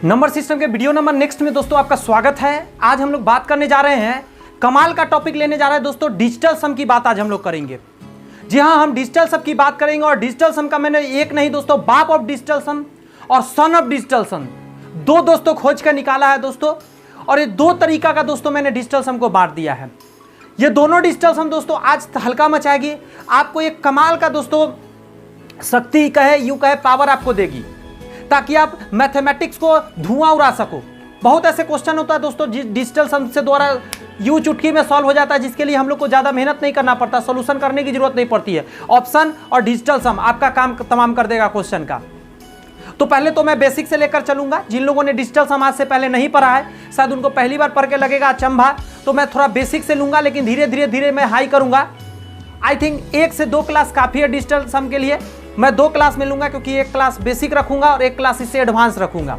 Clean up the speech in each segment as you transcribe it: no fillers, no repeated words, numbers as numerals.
Number system के video number next में दोस्तों आपका स्वागत है। आज हम लोग बात करने जा रहे हैं, कमाल का टॉपिक लेने जा रहे हैं दोस्तों, डिजिटल सम की बात आज हम लोग करेंगे। जी हाँ, हम डिजिटल सम की बात करेंगे और डिजिटल सम का मैंने एक नहीं दोस्तों, बाप ऑफ डिजिटल सम और सन ऑफ डिजिटल सम दो दोस्तों खोज कर निकाला है दोस्तों। और ये दो तरीका का दोस्तों मैंने डिजिटल सम को बांट दिया है। ये दोनों डिजिटल सम दोस्तों आज हल्का मचाएगी, आपको एक कमाल का दोस्तों शक्ति कहे यूं कहे पावर आपको देगी, ताकि आप मैथमेटिक्स को धुआं उड़ा सको। बहुत ऐसे क्वेश्चन होता है दोस्तों डिजिटल सम से द्वारा यूं चुटकी में सॉल्व हो जाता है, जिसके लिए हम लोग को ज़्यादा मेहनत नहीं करना पड़ता, सॉल्यूशन करने की जरूरत नहीं पड़ती है। ऑप्शन और डिजिटल सम आपका काम तमाम कर देगा क्वेश्चन का। तो पहले तो मैं बेसिक से लेकर चलूंगा। जिन लोगों ने डिजिटल सम आज से पहले नहीं पढ़ा है, शायद उनको पहली बार पढ़ के लगेगा अचंभा, तो मैं थोड़ा बेसिक से लूंगा, लेकिन धीरे धीरे मैं हाई करूंगा। आई थिंक 1 से 2 क्लास काफ़ी है डिजिटल सम के लिए। मैं 2 क्लास में लूंगा, क्योंकि एक क्लास बेसिक रखूंगा और एक क्लास इससे एडवांस रखूंगा।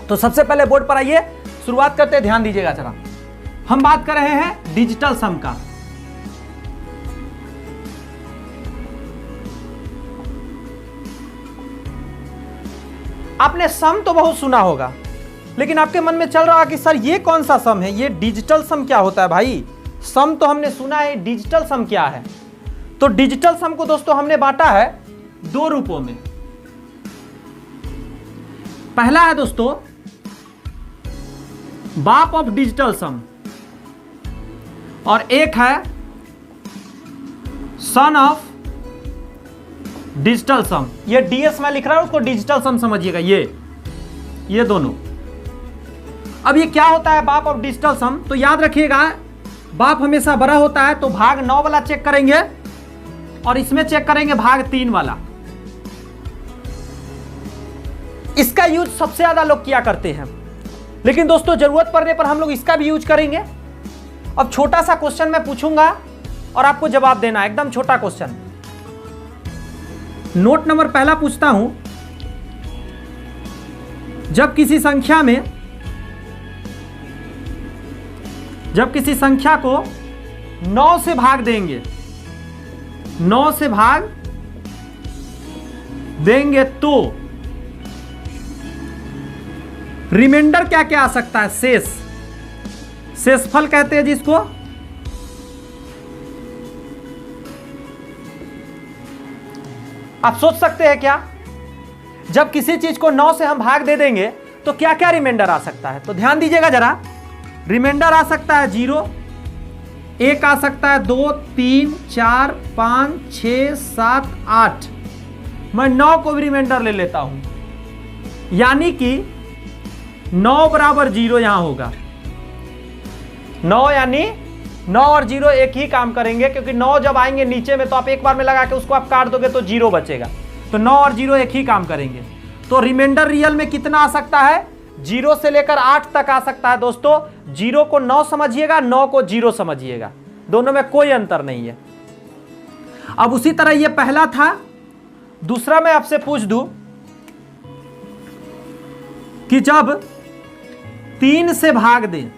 तो सबसे पहले बोर्ड पर आइए, शुरुआत करते हैं, ध्यान दीजिएगा जरा। हम बात कर रहे हैं डिजिटल सम का। आपने सम तो बहुत सुना होगा, लेकिन आपके मन में चल रहा है कि सर ये कौन सा सम है, ये डिजिटल सम क्या होता है भाई? सम तो हमने सुना है, डिजिटल सम क्या है? तो डिजिटल सम को दोस्तों हमने बांटा है 2 रूपों में। पहला है दोस्तों बाप ऑफ डिजिटल सम और एक है सन ऑफ डिजिटल सम। ये डीएस में लिख रहा हूं, उसको डिजिटल सम समझिएगा। ये दोनों। अब ये क्या होता है बाप ऑफ डिजिटल सम? तो याद रखिएगा, बाप हमेशा बड़ा होता है, तो भाग 9 वाला चेक करेंगे और इसमें चेक करेंगे भाग 3 वाला। इसका यूज सबसे ज्यादा लोग किया करते हैं, लेकिन दोस्तों जरूरत पड़ने पर हम लोग इसका भी यूज करेंगे। अब छोटा सा क्वेश्चन मैं पूछूंगा और आपको जवाब देना है, एकदम छोटा क्वेश्चन। नोट नंबर पहला पूछता हूं, जब किसी संख्या को 9 से भाग देंगे, 9 से भाग देंगे तो रिमाइंडर क्या क्या आ सकता है? शेषफल कहते हैं जिसको। आप सोच सकते हैं क्या, जब किसी चीज को 9 से हम भाग दे देंगे तो क्या क्या रिमाइंडर आ सकता है? तो ध्यान दीजिएगा जरा। रिमाइंडर आ सकता है 0, 1 आ सकता है, 2, 3, 4, 5, 6, 7, 8। मैं 9 को भी रिमाइंडर ले लेता हूं, यानी कि 9 बराबर 0 यहां होगा। 9 यानी 9 और 0 एक ही काम करेंगे, क्योंकि 9 जब आएंगे नीचे में तो आप एक बार में लगा के उसको आप काट दोगे तो 0 बचेगा। तो 9 और 0 एक ही काम करेंगे। तो रिमाइंडर रियल में कितना आ सकता है? 0 से लेकर 8 तक आ सकता है दोस्तों। 0 को 9 समझिएगा, 9 को 0 समझिएगा, दोनों में कोई अंतर नहीं है। अब उसी तरह ये पहला था। दूसरा मैं आपसे पूछ दूं कि जब 3 से भाग दें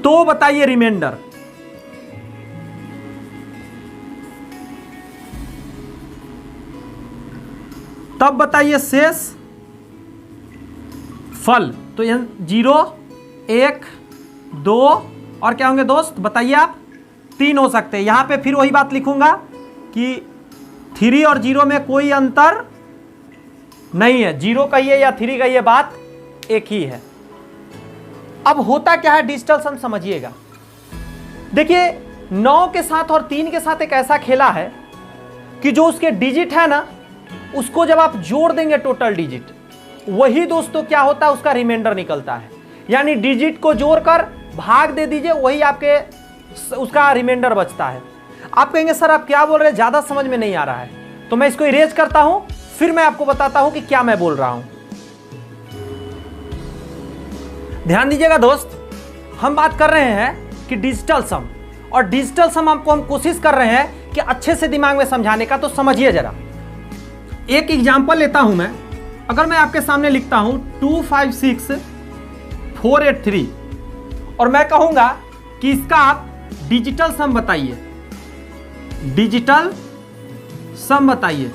तो बताइए रिमाइंडर। तब बताइए शेष फल। तो यह 0, 1, 2 और क्या होंगे दोस्त? बताइए आप। 3 हो सकते हैं। यहां पे फिर वही बात लिखूंगा कि 3 और 0 में कोई अंतर नहीं है। 0 कहिए या 3 कहिए, बात एक ही है। अब होता क्या है डिजिटल सम समझिएगा। देखिए 9 के साथ और 3 के साथ एक ऐसा खेला है कि जो उसके डिजिट है ना, उसको जब आप जोड़ देंगे टोटल डिजिट, वही दोस्तों क्या होता है, उसका रिमाइंडर निकलता है। यानी डिजिट को जोड़कर भाग दे दीजिए, वही आपके उसका रिमाइंडर बचता है। आप कहेंगे सर आप क्या बोल रहे हैं, ज्यादा समझ में नहीं आ रहा है। तो मैं इसको इरेज करता हूं, फिर मैं आपको बताता हूं कि क्या मैं बोल रहा हूं। ध्यान दीजिएगा दोस्त, हम बात कर रहे हैं कि डिजिटल सम, और डिजिटल सम आपको हम कोशिश कर रहे हैं कि अच्छे से दिमाग में समझाने का। तो समझिए जरा, एक एग्जांपल लेता हूं मैं। अगर मैं आपके सामने लिखता हूं 256483 और मैं कहूंगा कि इसका आप डिजिटल सम बताइए, डिजिटल सम बताइए,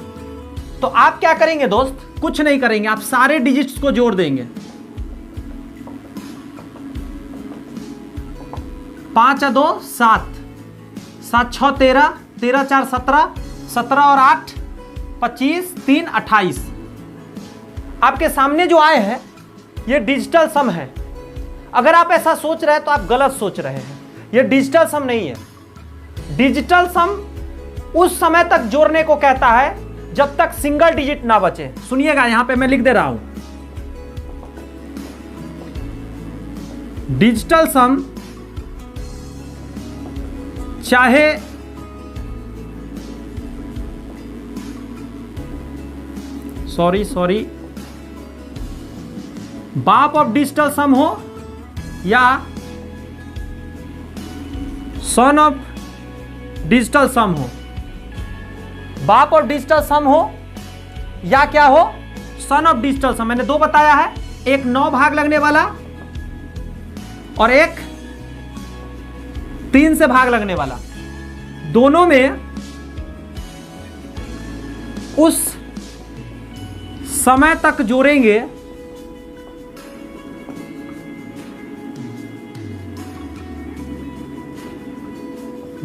तो आप क्या करेंगे दोस्त, कुछ नहीं करेंगे, आप सारे डिजिट्स को जोड़ देंगे। 5 और 2 7, 7 6 13, 13 4 17, 17 और 8 25, 3 28। आपके सामने जो आए हैं ये डिजिटल सम है। अगर आप ऐसा सोच रहे हैं तो आप गलत सोच रहे हैं, ये डिजिटल सम नहीं है। डिजिटल सम उस समय तक जोड़ने को कहता है जब तक सिंगल डिजिट ना बचे। सुनिएगा, यहां पे मैं लिख दे रहा हूं, डिजिटल सम चाहे सॉरी बाप ऑफ डिजिटल सम हो या सन ऑफ डिजिटल सम हो, बाप ऑफ डिजिटल सम हो या क्या हो, सन ऑफ डिजिटल सम। मैंने 2 बताया है, एक 9 भाग लगने वाला और एक 3 से भाग लगने वाला। दोनों में उस समय तक जोड़ेंगे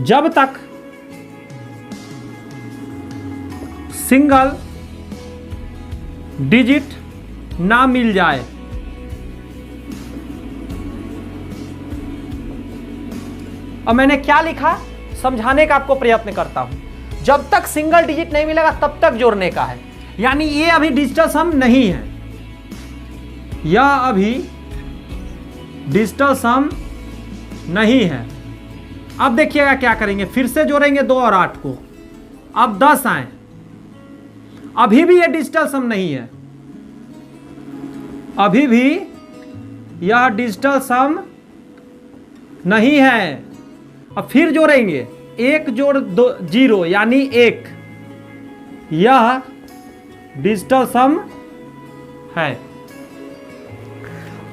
जब तक सिंगल डिजिट ना मिल जाए। और मैंने क्या लिखा समझाने का आपको प्रयत्न करता हूं। जब तक सिंगल डिजिट नहीं मिलेगा तब तक जोड़ने का है, यानी ये अभी डिजिटल सम नहीं है, यह अभी डिजिटल सम नहीं है। अब देखिएगा क्या करेंगे, फिर से जोड़ेंगे 2 और 8 को, अब 10 आए, अभी भी यह डिजिटल सम नहीं है, अभी भी यह डिजिटल सम नहीं है। अब फिर जोड़ेंगे 1 जोड़ 2 0 यानी 1, यह डिजिटल सम है।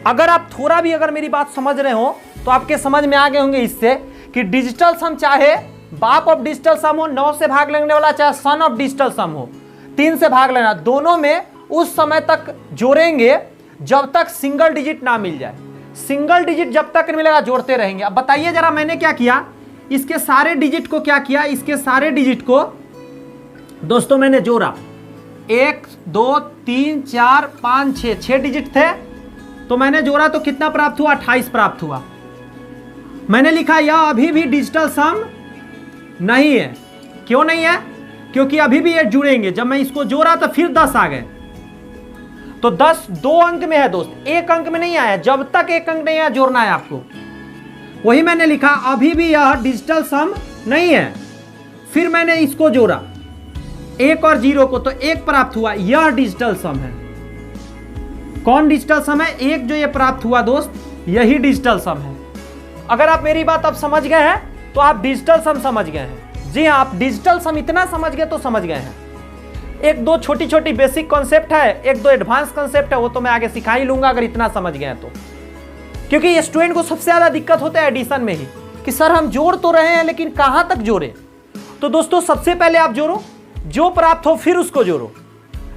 अगर आप थोड़ा भी अगर मेरी बात समझ रहे हो तो आपके समझ में आ गए होंगे इससे कि डिजिटल सम चाहे बाप ऑफ डिजिटल सम हो, 9 से भाग लगने वाला, चाहे सन ऑफ डिजिटल सम हो, 3 से भाग लेना, दोनों में उस समय तक जोड़ेंगे जब तक सिंगल डिजिट ना मिल जाए। सिंगल डिजिट जब तक मिलेगा जोड़ते रहेंगे। अब बताइए जरा, मैंने क्या किया, इसके सारे डिजिट को क्या किया, इसके सारे डिजिट को दोस्तों मैंने जोड़ा, 1 2 3 4 5 6 डिजिट थे, तो मैंने जोड़ा तो कितना प्राप्त हुआ, 28 प्राप्त हुआ। मैंने लिखा यह अभी भी डिजिटल सम नहीं है। क्यों नहीं है? क्योंकि अभी भी ये जुड़ेंगे। जब मैं इसको जोड़ा तो फिर 10 आ गए, तो 10 2 अंक में है दोस्त, 1 अंक में नहीं आया। जब तक 1 अंक नहीं आया जोड़ना है आपको। वही मैंने लिखा अभी भी यह डिजिटल सम नहीं है। फिर मैंने इसको जोड़ा 1 और 0 को, तो 1 प्राप्त हुआ, यह डिजिटल सम है। कौन डिजिटल सम है? 1 जो ये प्राप्त हुआ दोस्त, यही डिजिटल सम है। अगर आप मेरी बात अब समझ गए हैं तो आप डिजिटल सम समझ गए हैं। जी हाँ, आप डिजिटल सम इतना समझ गए तो समझ गए हैं। 1-2 छोटी छोटी बेसिक कॉन्सेप्ट है, 1-2 एडवांस कॉन्सेप्ट है, वो तो मैं आगे सिखा ही लूंगा अगर इतना समझ गए तो। क्योंकि स्टूडेंट को सबसे ज्यादा दिक्कत होता है एडिशन में ही, कि सर हम जोड़ तो रहे हैं लेकिन कहां तक जोड़े। तो दोस्तों सबसे पहले आप जोड़ो, जो प्राप्त हो फिर उसको जोड़ो।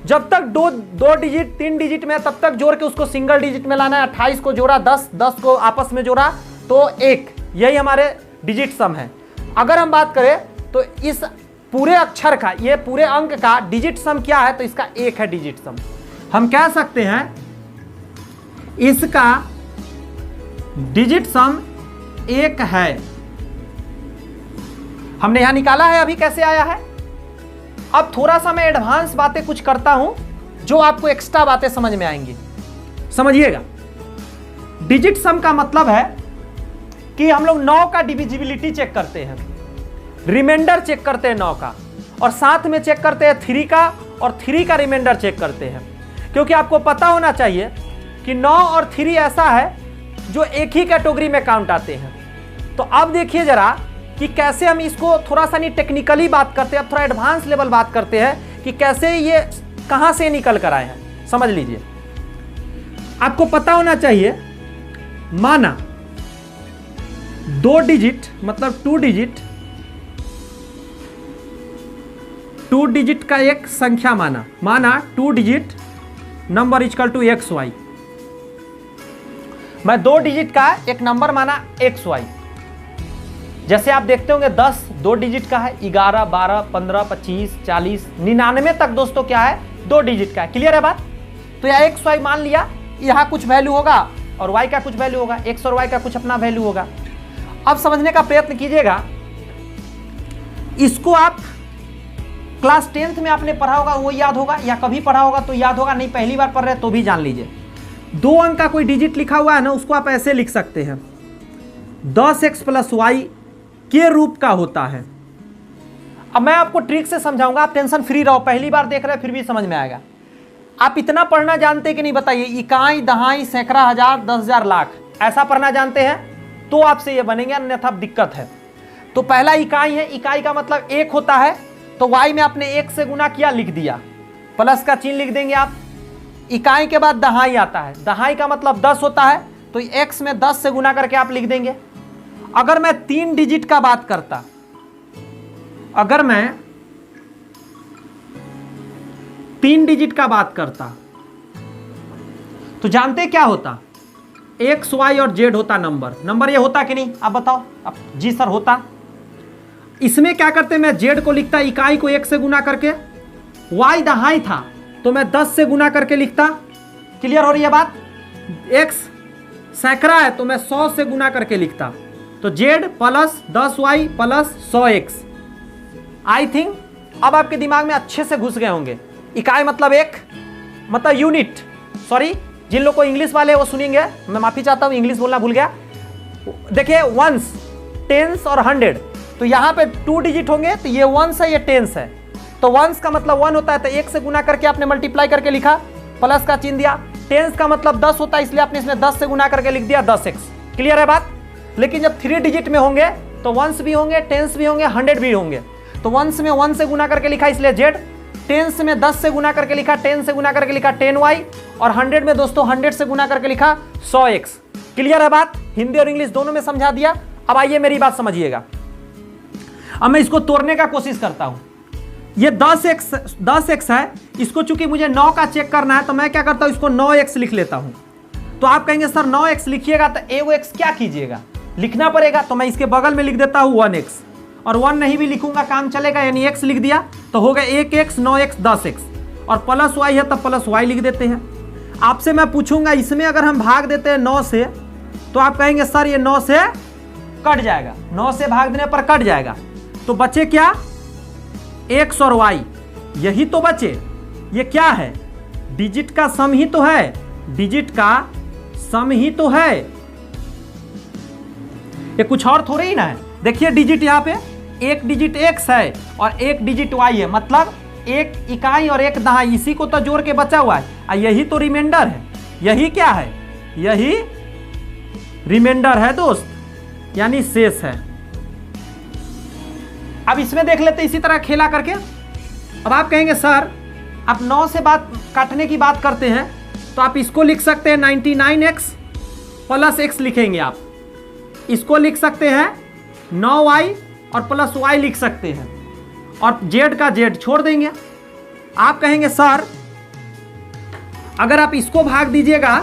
जब तक 2 डिजिट 3 डिजिट में तब तक जोड़ के उसको सिंगल डिजिट में लाना है। 28 को जोड़ा, 10 को आपस में जोड़ा तो 1, यही हमारे डिजिट सम है। अगर हम बात करें तो इस पूरे अक्षर का, ये पूरे अंक का डिजिट सम क्या है, तो इसका 1 है डिजिट सम। हम कह सकते हैं इसका डिजिट सम 1 है। हमने यहां निकाला है, अभी कैसे आया है। अब थोड़ा सा मैं एडवांस बातें कुछ करता हूं जो आपको एक्स्ट्रा बातें समझ में आएंगी। समझिएगा, डिजिट सम का मतलब है कि हम लोग 9 का डिविजिबिलिटी चेक करते हैं, रिमाइंडर चेक करते हैं 9 का, और साथ में चेक करते हैं 3 का, और 3 का रिमाइंडर चेक करते हैं। क्योंकि आपको पता होना चाहिए कि 9 और 3 ऐसा है जो एक ही कैटेगरी में काउंट आते हैं। तो अब देखिए जरा कि कैसे हम इसको थोड़ा सा नहीं टेक्निकली बात करते हैं, अब थोड़ा एडवांस लेवल बात करते हैं कि कैसे ये कहां से निकल कर आए हैं। समझ लीजिए, आपको पता होना चाहिए, माना 2 डिजिट मतलब 2 डिजिट का एक संख्या माना 2 digit number equal to X Y. मैं 2 डिजिट का एक नंबर माना एक्स वाई। जैसे आप देखते होंगे 10 2 डिजिट का है, 11 12 15 25 40 99 तक दोस्तों क्या है, 2 डिजिट का है। क्लियर है बात? तो यहाँ एक्स वाई मान लिया, यहाँ कुछ वैल्यू होगा और वाई का कुछ वैल्यू होगा, एक्स और वाई का कुछ अपना वैल्यू होगा। अब समझने का प्रयत्न कीजिएगा, इसको आप क्लास 10th में आपने पढ़ा होगा वो याद होगा, या कभी पढ़ा होगा तो याद होगा, नहीं पहली बार पढ़ रहे तो भी जान लीजिए। 2 अंक का कोई डिजिट लिखा हुआ है ना, उसको आप ऐसे लिख सकते हैं, 10x प्लस वाई के रूप का होता है। अब मैं आपको ट्रिक से समझाऊंगा, आप टेंशन फ्री रहो, पहली बार देख रहे हैं फिर भी समझ में आएगा। आप इतना पढ़ना जानते कि नहीं बताइए? इकाई, दहाई, सैकड़ा, हजार, 10,000, लाख, ऐसा पढ़ना जानते हैं तो आपसे ये बनेंगे, अन्यथा दिक्कत है। तो पहला इकाई है, इकाई का मतलब 1 होता है, तो y में आपने 1 से गुना किया, लिख दिया, प्लस का चिन्ह लिख देंगे आप। इकाई के बाद दहाई आता है, दहाई का मतलब 10 होता है, तो x में 10 से गुना करके आप लिख देंगे। अगर मैं 3 डिजिट का बात करता, अगर मैं 3 डिजिट का बात करता तो जानते क्या होता? एक्स वाई और जेड होता नंबर ये होता कि नहीं? आप बताओ। अब जी सर होता। इसमें क्या करते, मैं जेड को लिखता इकाई को 1 से गुना करके, वाई दहाई था तो मैं 10 से गुना करके लिखता। क्लियर हो रही है बात? एक्स सैकड़ा है तो मैं 100 से गुना करके लिखता, तो Z plus 10y plus 100x। I think अब आपके दिमाग में अच्छे से घुस गए होंगे। इकाई मतलब 1, मतलब यूनिट। सॉरी, जिन लोग को इंग्लिश वाले वो सुनेंगे, मैं माफी चाहता हूं, इंग्लिश बोलना भूल गया। देखिए वंस, टेंस और 100, तो यहां पे 2 डिजिट होंगे, तो ये वंस है, ये टेंस है। तो वंस का मतलब 1 होता है, तो 1 से गुना करके आपने मल्टीप्लाई करके लिखा, प्लस का चिन्ह दिया। टेंस का मतलब 10 होता है, इसलिए आपने इसमें 10 से गुना करके लिख दिया 10x। क्लियर है बात? लेकिन जब 3 डिजिट में होंगे तो वंस भी होंगे, टेंस भी होंगे, 100 भी होंगे। तो वंस में 1 से गुना करके लिखा इसलिए जेड, टेंस में 10 से गुना करके लिखा, 10 से गुना करके लिखा 10y, और 100 में दोस्तों 100 से गुना करके लिखा 100x। क्लियर है बात? हिंदी और इंग्लिश दोनों में समझा दिया। अब आइए मेरी बात समझिएगा। अब मैं इसको तोड़ने का कोशिश करता हूं। ये 10x है, इसको चूंकि मुझे 9 का चेक करना है तो मैं क्या करता हूं, इसको 9x लिख लेता हूं। तो आप कहेंगे सर 9x लिखिएगा तो x क्या कीजिएगा, लिखना पड़ेगा। तो मैं इसके बगल में लिख देता हूं 1x, और 1 नहीं भी लिखूंगा काम चलेगा, यानी x लिख दिया तो हो गया 1x 9x 10x, और प्लस y है तब प्लस y लिख देते हैं। आपसे मैं पूछूंगा इसमें अगर हम भाग देते हैं 9 से, तो आप कहेंगे सर ये 9 से कट जाएगा, 9 से भाग देने पर कट जाएगा, तो बचे क्या, x और y, यही तो बचे। ये क्या है, डिजिट का सम ही तो है, डिजिट का सम ही तो है, ये कुछ और थोड़ी ही ना है। देखिए डिजिट यहाँ पे, एक डिजिट x है और एक डिजिट y है, मतलब एक इकाई और एक दहाई, इसी को तो जोड़ के बचा हुआ है, और यही तो रिमाइंडर है। यही क्या है, यही रिमाइंडर है दोस्त, यानी शेष है। अब इसमें देख लेते इसी तरह खेला करके। अब आप कहेंगे सर आप 9 से बात काटने की बात करते हैं, तो आप इसको लिख सकते हैं 99x प्लस x लिखेंगे आप, इसको लिख सकते हैं 9y और प्लस y लिख सकते हैं, और z का z छोड़ देंगे। आप कहेंगे सर अगर आप इसको भाग दीजिएगा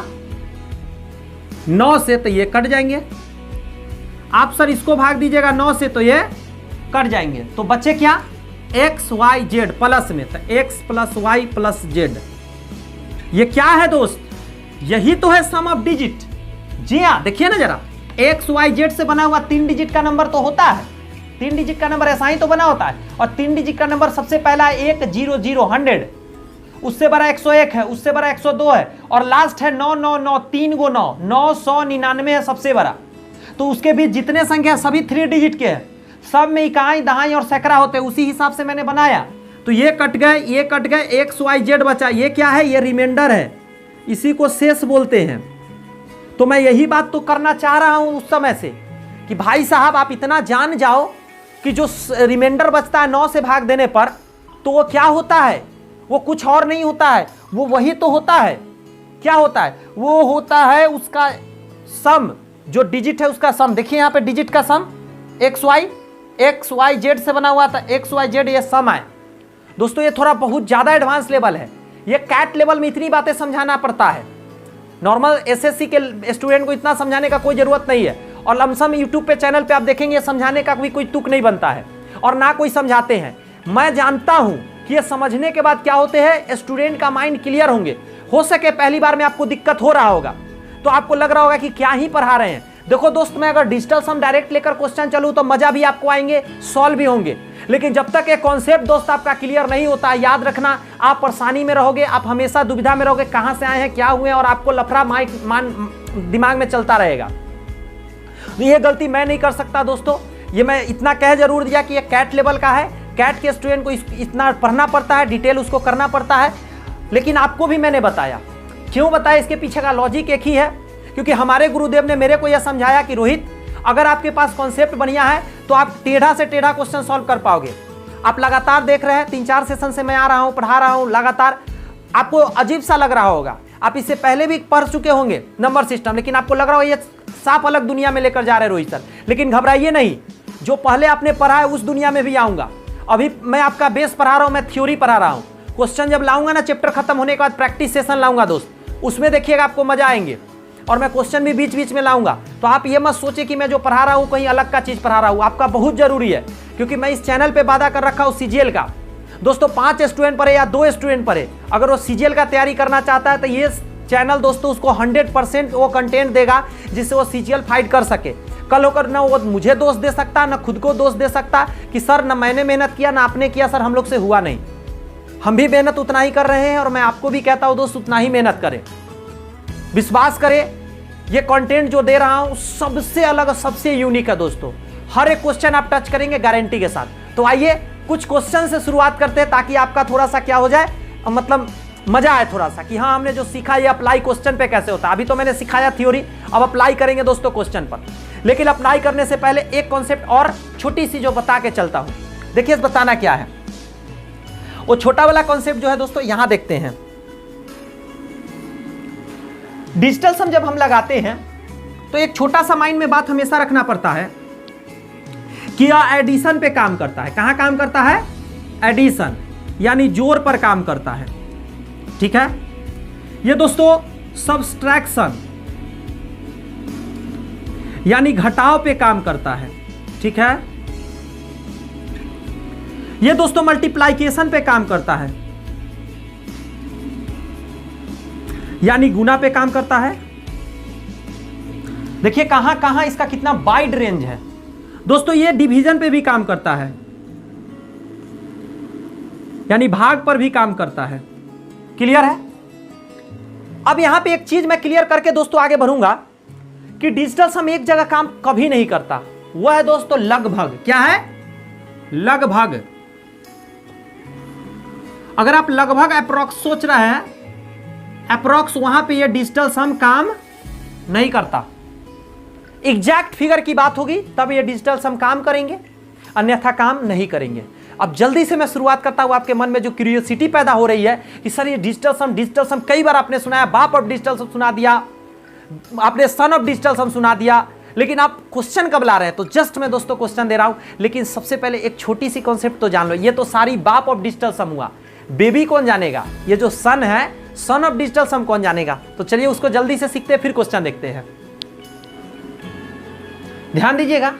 9 से तो ये कट जाएंगे, आप सर इसको भाग दीजिएगा 9 से तो ये कट जाएंगे, तो बचे क्या, x y z प्लस में, तो x plus y plus z। ये क्या है दोस्त, यही तो है सम ऑफ डिजिट। जी हाँ, देखिए ना जरा, x y z से बना हुआ 3 डिजिट का नंबर तो होता है, 3 डिजिट का नंबर ऐसा ही तो बना होता है, और 3 डिजिट का नंबर सबसे पहला है 1 0 0 100, उससे बड़ा 101 है, उससे बड़ा 102 है, और लास्ट है 9 9 9, 3 गो 9, 999 है सबसे बड़ा। तो उसके बीच जितने संख्या सभी 3 डिजिट के हैं, सब में इकाई दहाई और सैकड़ा होते हैं, उसी हिसाब से मैंने बनाया। तो ये कट गए, ये कट गए, एक्स वाई जेड बचा, ये क्या है, ये रिमाइंडर है, इसी को शेष बोलते हैं। तो मैं यही बात तो करना चाह रहा हूं उस समय से कि भाई साहब आप इतना जान जाओ कि जो रिमाइंडर बचता है 9 से भाग देने पर, तो वो क्या होता है, वो कुछ और नहीं होता है, वो वही तो होता है। क्या होता है, वो होता है उसका सम, जो डिजिट है उसका सम। देखिए यहाँ पे डिजिट का सम एक्स वाई जेड से बना हुआ था, एक्स वाई जेड ये सम है दोस्तों। ये थोड़ा बहुत ज़्यादा एडवांस लेवल है, ये कैट लेवल में इतनी बातें समझाना पड़ता है, नॉर्मल एसएससी के स्टूडेंट को इतना समझाने का कोई जरूरत नहीं है। और लमसम यूट्यूब पे चैनल पे आप देखेंगे समझाने का भी कोई तुक नहीं बनता है और ना कोई समझाते हैं। मैं जानता हूं कि ये समझने के बाद क्या होते हैं, स्टूडेंट का माइंड क्लियर होंगे। हो सके पहली बार में आपको दिक्कत हो रहा होगा तो आपको लग रहा होगा कि क्या ही पढ़ा रहे हैं। देखो दोस्त, मैं अगर डिजिटल सम डायरेक्ट लेकर क्वेश्चन चलूं तो मजा भी आपको आएंगे, सॉल्व भी होंगे, लेकिन जब तक ये कॉन्सेप्ट दोस्त आपका क्लियर नहीं होता, याद रखना आप परेशानी में रहोगे, आप हमेशा दुविधा में रहोगे, कहां से आए हैं क्या हुए, और आपको लफड़ा दिमाग में चलता रहेगा। तो ये गलती मैं नहीं कर सकता दोस्तों। ये मैं इतना कह जरूर दिया कि ये कैट लेवल का है, कैट के स्टूडेंट को इतना पढ़ना पड़ता है, डिटेल उसको करना पड़ता है। लेकिन आपको भी मैंने बताया, क्यों बताया, इसके पीछे का लॉजिक एक ही है, क्योंकि हमारे गुरुदेव ने मेरे को यह समझाया कि रोहित, अगर आपके पास कॉन्सेप्ट बढ़िया है तो आप टेढ़ा से टेढ़ा क्वेश्चन सॉल्व कर पाओगे। आप लगातार देख रहे हैं, 3-4 सेशन से मैं आ रहा हूं, पढ़ा रहा हूं लगातार, आपको अजीब सा लग रहा होगा, आप इससे पहले भी पढ़ चुके होंगे नंबर सिस्टम, लेकिन आपको लग रहा होगा ये साफ अलग दुनिया में लेकर जा रहे हैं रोहित सर। लेकिन घबराइए नहीं, जो पहले आपने पढ़ा है उस दुनिया में भी आऊंगा। अभी मैं आपका बेस पढ़ा रहा हूं, मैं थ्योरी पढ़ा रहा हूं। क्वेश्चन जब लाऊंगा ना, चैप्टर खत्म होने के बाद प्रैक्टिस सेशन लाऊंगा दोस्त, उसमें देखिएगा आपको मजा आएंगे। और मैं क्वेश्चन भी बीच बीच में लाऊंगा। तो आप ये मत सोचिए कि मैं जो पढ़ा रहा हूं कहीं अलग का चीज पढ़ा रहा हूं, आपका बहुत जरूरी है, क्योंकि मैं इस चैनल पे वादा कर रखा हूं सीजीएल का। दोस्तों 5 स्टूडेंट पढ़े या 2 स्टूडेंट पढ़े, अगर वो सीजीएल का तैयारी करना चाहता है तो ये चैनल दोस्तों उसको 100% वो कंटेंट देगा जिससे वो सीजीएल फाइट कर सके। कल होकर ना वो मुझे दोष दे सकता, ना खुद को दोष दे सकता कि सर ना मैंने मेहनत किया ना आपने किया, सर हम लोग से हुआ नहीं। हम भी मेहनत उतना ही कर रहे हैं और मैं आपको भी कहता हूं दोस्त उतना ही मेहनत करें, विश्वास करें। ये कंटेंट जो दे रहा हूं सबसे अलग और सबसे यूनिक है दोस्तों। हर एक क्वेश्चन आप टच करेंगे गारंटी के साथ। तो आइए कुछ क्वेश्चन से शुरुआत करते हैं ताकि आपका थोड़ा सा क्या हो जाए, मतलब मजा आए थोड़ा सा कि हाँ हमने जो सीखा ये अप्लाई क्वेश्चन पे कैसे होता है। अभी तो मैंने सिखाया थ्योरी, अब अप्लाई करेंगे दोस्तों क्वेश्चन पर। लेकिन अप्लाई करने से पहले एक कॉन्सेप्ट और छोटी सी जो बता के चलता हूं। देखिए बताना क्या है, वो छोटा वाला कॉन्सेप्ट जो है दोस्तों यहां देखते हैं। डिजिटल सम जब हम लगाते हैं तो एक छोटा सा माइंड में बात हमेशा रखना पड़ता है कि यह एडिशन पे काम करता है। कहां काम करता है? एडिशन, यानी जोड़ पर काम करता है। ठीक है, ये दोस्तों सब्सट्रैक्शन यानी घटाव पे काम करता है। ठीक है, ये दोस्तों मल्टीप्लाइकेशन पे काम करता है, यानी गुना पे काम करता है। देखिए कहां कहां इसका कितना वाइड रेंज है दोस्तों। ये डिवीजन पे भी काम करता है, यानी भाग पर भी काम करता है। क्लियर है? अब यहां पे एक चीज मैं क्लियर करके दोस्तों आगे बढ़ूंगा कि डिजिटल सम एक जगह काम कभी नहीं करता, वह है दोस्तों लगभग। क्या है? लगभग। अगर आप लगभग अप्रोक्स सोच रहे हैं, अप्रोक्स, वहां पे ये डिजिटल सम काम नहीं करता। एग्जैक्ट फिगर की बात होगी तब ये डिजिटल सम काम करेंगे, अन्यथा काम नहीं करेंगे। अब जल्दी से मैं शुरुआत करता हूं। आपके मन में जो क्यूरियोसिटी पैदा हो रही है कि सर ये डिजिटल सम कई बार आपने सुना है, बाप ऑफ डिजिटल सम सुना दिया आपने, सन ऑफ डिजिटल सम सुना दिया, लेकिन आप क्वेश्चन कब ला रहे हैं? तो जस्ट मैं दोस्तों क्वेश्चन दे रहा हूं। लेकिन सबसे पहले एक छोटी सी कॉन्सेप्ट तो जान लो। ये तो सारी बाप ऑफ डिजिटल सम हुआ, बेबी कौन जानेगा? ये जो सन है, सन ऑफ डिजिटल सम कौन जानेगा? तो चलिए उसको जल्दी से सीखते हैं, फिर क्वेश्चन देखते हैं। ध्यान दीजिएगा,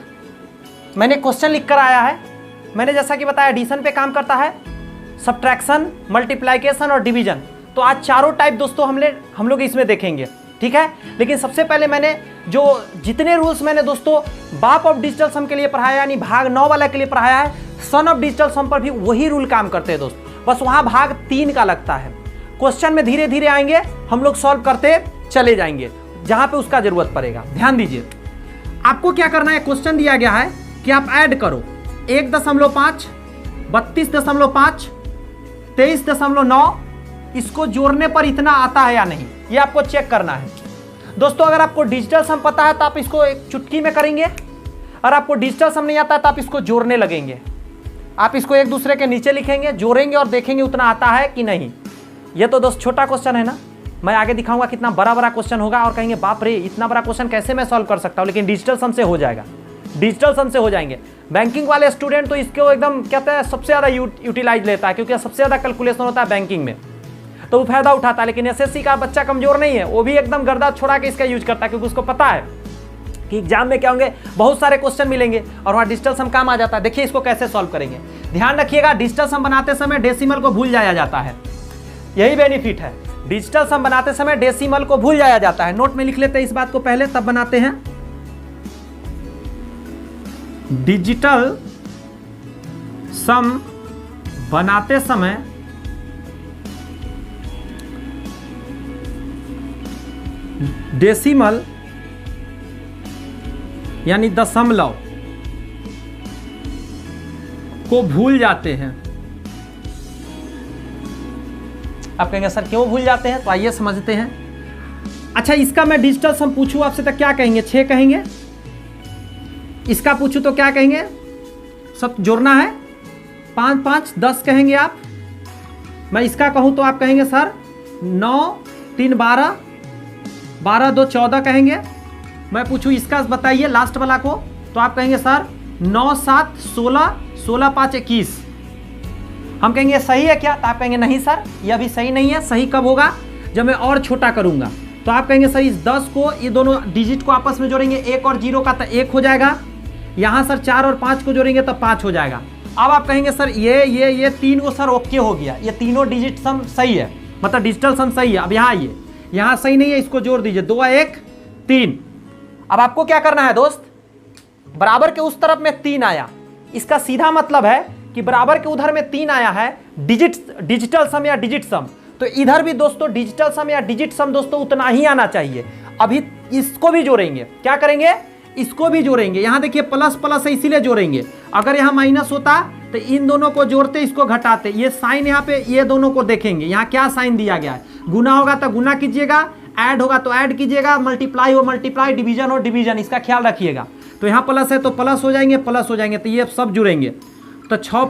मैंने क्वेश्चन लिखकर आया है। मैंने जैसा कि बताया एडिशन पे काम करता है, सब्ट्रैक्शन, मल्टीप्लिकेशन और डिवीजन। तो आज चारों टाइप दोस्तों हम लोग इसमें देखेंगे। ठीक है, लेकिन सबसे पहले मैंने जो जितने रूल्स मैंने दोस्तों बाप ऑफ डिजिटल सम के लिए पढ़ाया, यानी भाग 9 वाला के लिए पढ़ाया है, सन ऑफ डिजिटल सम पर भी वही रूल काम करते हैं दोस्त, बस वहां भाग 3 का लगता है। क्वेश्चन में धीरे धीरे आएंगे, हम लोग सॉल्व करते चले जाएंगे जहां पे उसका जरूरत पड़ेगा। ध्यान दीजिए, आपको क्या करना है, क्वेश्चन दिया गया है कि आप ऐड करो 1.5, 32.5, 23.9, इसको जोड़ने पर इतना आता है या नहीं, ये आपको चेक करना है दोस्तों। अगर आपको डिजिटल सम पता है तो आप इसको एक चुटकी में करेंगे, और आपको डिजिटल सम नहीं आता है तो आप इसको जोड़ने लगेंगे। आप इसको एक दूसरे के नीचे लिखेंगे, जोड़ेंगे और देखेंगे उतना आता है कि नहीं। ये तो दोस्त छोटा क्वेश्चन है ना, मैं आगे दिखाऊंगा कितना बड़ा बड़ा क्वेश्चन होगा और कहेंगे बाप रे इतना बड़ा क्वेश्चन कैसे मैं सॉल्व कर सकता हूँ, लेकिन डिजिटल सम से हो जाएगा, डिजिटल सम से हो जाएंगे। बैंकिंग वाले स्टूडेंट तो इसको एकदम कहते हैं सबसे ज़्यादा यूटिलाइज लेता है, क्योंकि सबसे ज़्यादा कैलकुलेशन होता है बैंकिंग में। तो वो फायदा उठाता है। लेकिन एसएससी का बच्चा कमजोर नहीं है, वो भी एकदम गर्दा छोड़ा के इसका यूज करता है, क्योंकि उसको पता है कि एग्जाम में क्या होंगे, बहुत सारे क्वेश्चन मिलेंगे और वहाँ डिजिटल सम काम आ जाता है। देखिए इसको कैसे सॉल्व करेंगे, ध्यान रखिएगा। डिजिटल सम बनाते समय डेसिमल को भूल जाया जाता है, यही बेनिफिट है। डिजिटल सम बनाते समय डेसिमल को भूल जाया जाता है। नोट में लिख लेते हैं इस बात को पहले, तब बनाते हैं। डिजिटल सम बनाते समय डेसिमल यानी दशमलव को भूल जाते हैं। आप कहेंगे सर क्यों भूल जाते हैं, तो आइए समझते हैं। अच्छा, इसका मैं डिजिटल सम पूछूं आपसे तो क्या कहेंगे, 6 कहेंगे। इसका पूछूं तो क्या कहेंगे, सब जोड़ना है, 5 5 10 कहेंगे आप। मैं इसका कहूं तो आप कहेंगे सर 9 3 12 12 2 14 कहेंगे। मैं पूछूं इसका बताइए लास्ट वाला को, तो आप कहेंगे सर 9 7 16 16 5 21। हम कहेंगे सही है क्या, तो आप कहेंगे नहीं सर यह भी सही नहीं है। सही कब होगा, जब मैं और छोटा करूंगा। तो आप कहेंगे सर इस 10 को, ये दोनों डिजिट को आपस में जोड़ेंगे, 1 और 0 का तो 1 हो जाएगा। यहाँ सर 4 और 5 को जोड़ेंगे तो 5 हो जाएगा। अब आप कहेंगे सर ये 3 को सर ओके हो गया, ये तीनों डिजिट सम सही है, मतलब डिजिटल सम सही है। अब यहाँ आइए, यहाँ सही नहीं है, इसको जोड़ दीजिए, 2 1 3। अब आपको क्या करना है दोस्त, बराबर के उस तरफ में 3 आया, इसका सीधा मतलब है कि बराबर के उधर में 3 आया है डिजिटल सम या डिजिट सम, तो इधर भी दोस्तों डिजिटल सम या डिजिट सम दोस्तों उतना ही आना चाहिए। अभी इसको भी जोड़ेंगे, क्या करेंगे, इसको भी जोड़ेंगे। यहां देखिए प्लस प्लस है इसीलिए जोड़ेंगे, अगर यहां माइनस होता तो इन दोनों को जोड़ते इसको घटाते। ये साइन यहाँ पे ये दोनों को देखेंगे, यहाँ क्या साइन दिया गया है, गुना होगा तो गुना कीजिएगा, ऐड होगा तो ऐड कीजिएगा, मल्टीप्लाई हो मल्टीप्लाई, डिवीजन हो डिवीजन, इसका ख्याल रखिएगा। तो यहाँ प्लस है तो प्लस हो जाएंगे, प्लस हो जाएंगे, तो ये सब जुड़ेंगे। तो 6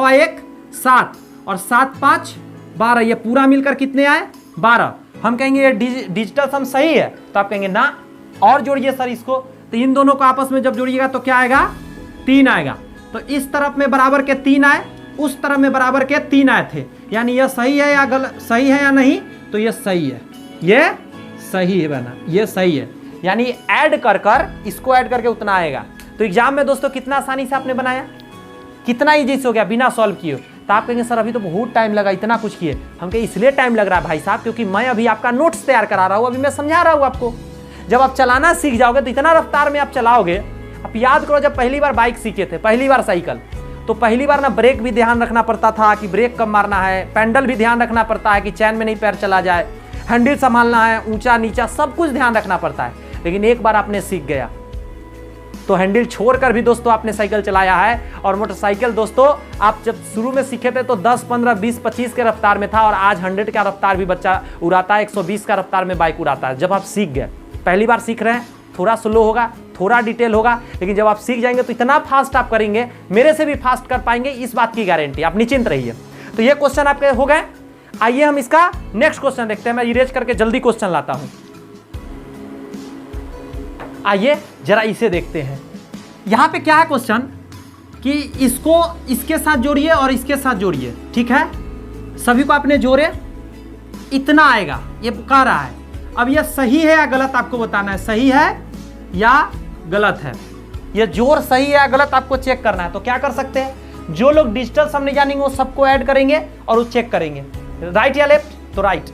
1 7 और 7 5 12, ये पूरा मिलकर कितने आए 12। हम कहेंगे ये डिजिटल सम सही है, तो आप कहेंगे ना और जोड़िए सर इसको। तो इन दोनों को आपस में जब जोड़िएगा तो क्या आएगा, 3 आएगा। तो इस तरफ में बराबर के 3 आए, उस तरफ में बराबर के 3 आए थे, यानी यह सही है या गलत, सही है या नहीं, तो ये सही है, ये सही है बना, ये सही है। यानी ऐड कर कर इसको ऐड करके उतना आएगा। तो एग्जाम में दोस्तों कितना आसानी से आपने बनाया, कितना इजी से हो गया बिना सॉल्व किए। तो आप कहेंगे सर अभी तो बहुत टाइम लगा, इतना कुछ किए। हम कहें इसलिए टाइम लग रहा है भाई साहब क्योंकि मैं अभी आपका नोट्स तैयार करा रहा हूँ, अभी मैं समझा रहा हूँ आपको। जब आप चलाना सीख जाओगे तो इतना रफ्तार में आप चलाओगे। आप याद करो जब पहली बार बाइक सीखे थे, पहली बार साइकिल, तो पहली बार ना ब्रेक भी ध्यान रखना पड़ता था कि ब्रेक कब मारना है, पैडल भी ध्यान रखना पड़ता है कि चैन में नहीं पैर चला जाए, हैंडल संभालना है, ऊंचा नीचा सब कुछ ध्यान रखना पड़ता है। लेकिन एक बार आपने सीख गया तो हैंडल छोड़कर भी दोस्तों आपने साइकिल चलाया है। और मोटरसाइकिल दोस्तों आप जब शुरू में सीखे थे तो 10 15 20 25 के रफ्तार में था, और आज 100 का रफ्तार भी बच्चा उड़ाता है, 120 का रफ्तार में बाइक उड़ाता है। जब आप सीख गए, पहली बार सीख रहे हैं, थोड़ा स्लो होगा, थोड़ा डिटेल होगा, लेकिन जब आप सीख जाएंगे तो इतना फास्ट आप करेंगे, मेरे से भी फास्ट कर पाएंगे, इस बात की गारंटी, आप निश्चिंत रहिए। तो ये क्वेश्चन आपके हो गए। आइए हम इसका नेक्स्ट क्वेश्चन देखते हैं। मैं इरेज करके जल्दी क्वेश्चन लाता हूं। आइए जरा इसे देखते हैं। यहां पे क्या है क्वेश्चन कि इसको इसके साथ जोड़िए और इसके साथ जोड़िए, ठीक है। सभी को आपने जोड़े, इतना आएगा, ये कह रहा है। अब ये सही है या गलत आपको बताना है, सही है या गलत है। ये जोड़ सही है या गलत आपको चेक करना है। तो क्या कर सकते हैं, जो लोग डिजिटल सम नहीं जानेंगे वो सबको ऐड करेंगे और वो चेक करेंगे, राइट या लेफ्ट, तो राइट।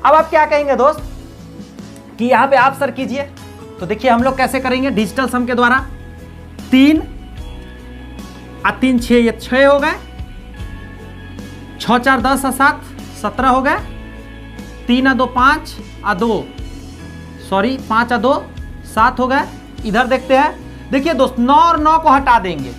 अब आप क्या कहेंगे दोस्त कि यहां पे आप सर कीजिए। तो देखिए हम लोग कैसे करेंगे डिजिटल सम के द्वारा। 3 और 3 6, ये 6 हो गए, 6 4 10 और 7 17 हो गए, 3 और 2 5 और 2 सॉरी 5 और 2 7 हो गए। इधर देखते हैं, देखिए दोस्त 9 और 9 को हटा देंगे,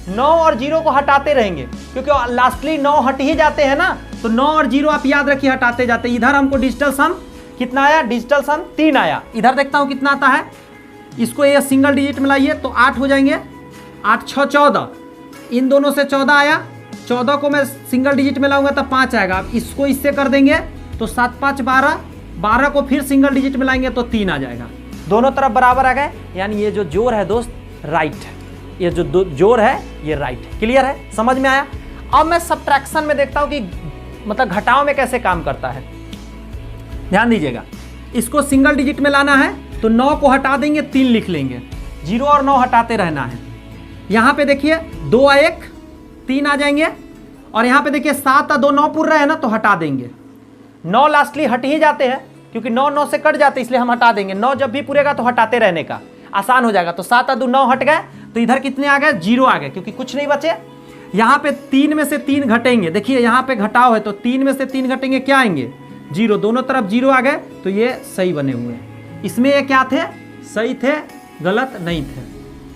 9 और 0 को हटाते रहेंगे क्योंकि लास्टली 9 हट ही जाते हैं ना। तो 9 और 0 आप याद रखिए हटाते जाते। इधर हमको डिजिटल सम कितना आया, डिजिटल सम 3 आया। इधर देखता हूं कितना आता है, इसको ये सिंगल डिजिट में लाइए तो 8 हो जाएंगे, 8 6 14, इन दोनों से 14 आया, 14 को मैं सिंगल डिजिट में लाऊंगा तो 5 आएगा। अब इसको इससे कर देंगे तो 7 5 12, 12 को फिर सिंगल डिजिट में लाएंगे तो 3 आ जाएगा। दोनों तरफ बराबर आ गए, यानी ये जो जोड़ है दोस्त राइट है, ये जो जोड़ है ये राइट है। क्लियर है, समझ में आया। अब मैं सब्ट्रैक्शन में देखता हूं कि मतलब घटाव में कैसे काम करता है, ध्यान दीजिएगा। इसको सिंगल डिजिट में लाना है तो 9 को हटा देंगे, 3 लिख लेंगे, 0 और 9 हटाते रहना है। यहाँ पे देखिए 2 और 1 3 आ जाएंगे, और यहाँ पे देखिए 7 और 2 9 पूर रहे हैं ना, तो हटा देंगे। 9 लास्टली हट ही जाते हैं क्योंकि 9 9 से कट जाते, इसलिए हम हटा देंगे। 9 जब भी पूरेगा तो हटाते रहने का आसान हो जाएगा। तो 7 और 2 9 हट गए, तो इधर कितने आ गए, 0 आ गए, क्योंकि कुछ नहीं बचे। यहाँ पे 3 में से 3 घटेंगे, देखिए यहाँ पे घटाव है तो 3 में से 3 घटेंगे, क्या आएंगे 0, दोनों तरफ 0 आ गए, तो ये सही बने हुए हैं। इसमें ये क्या थे, सही थे, गलत नहीं थे,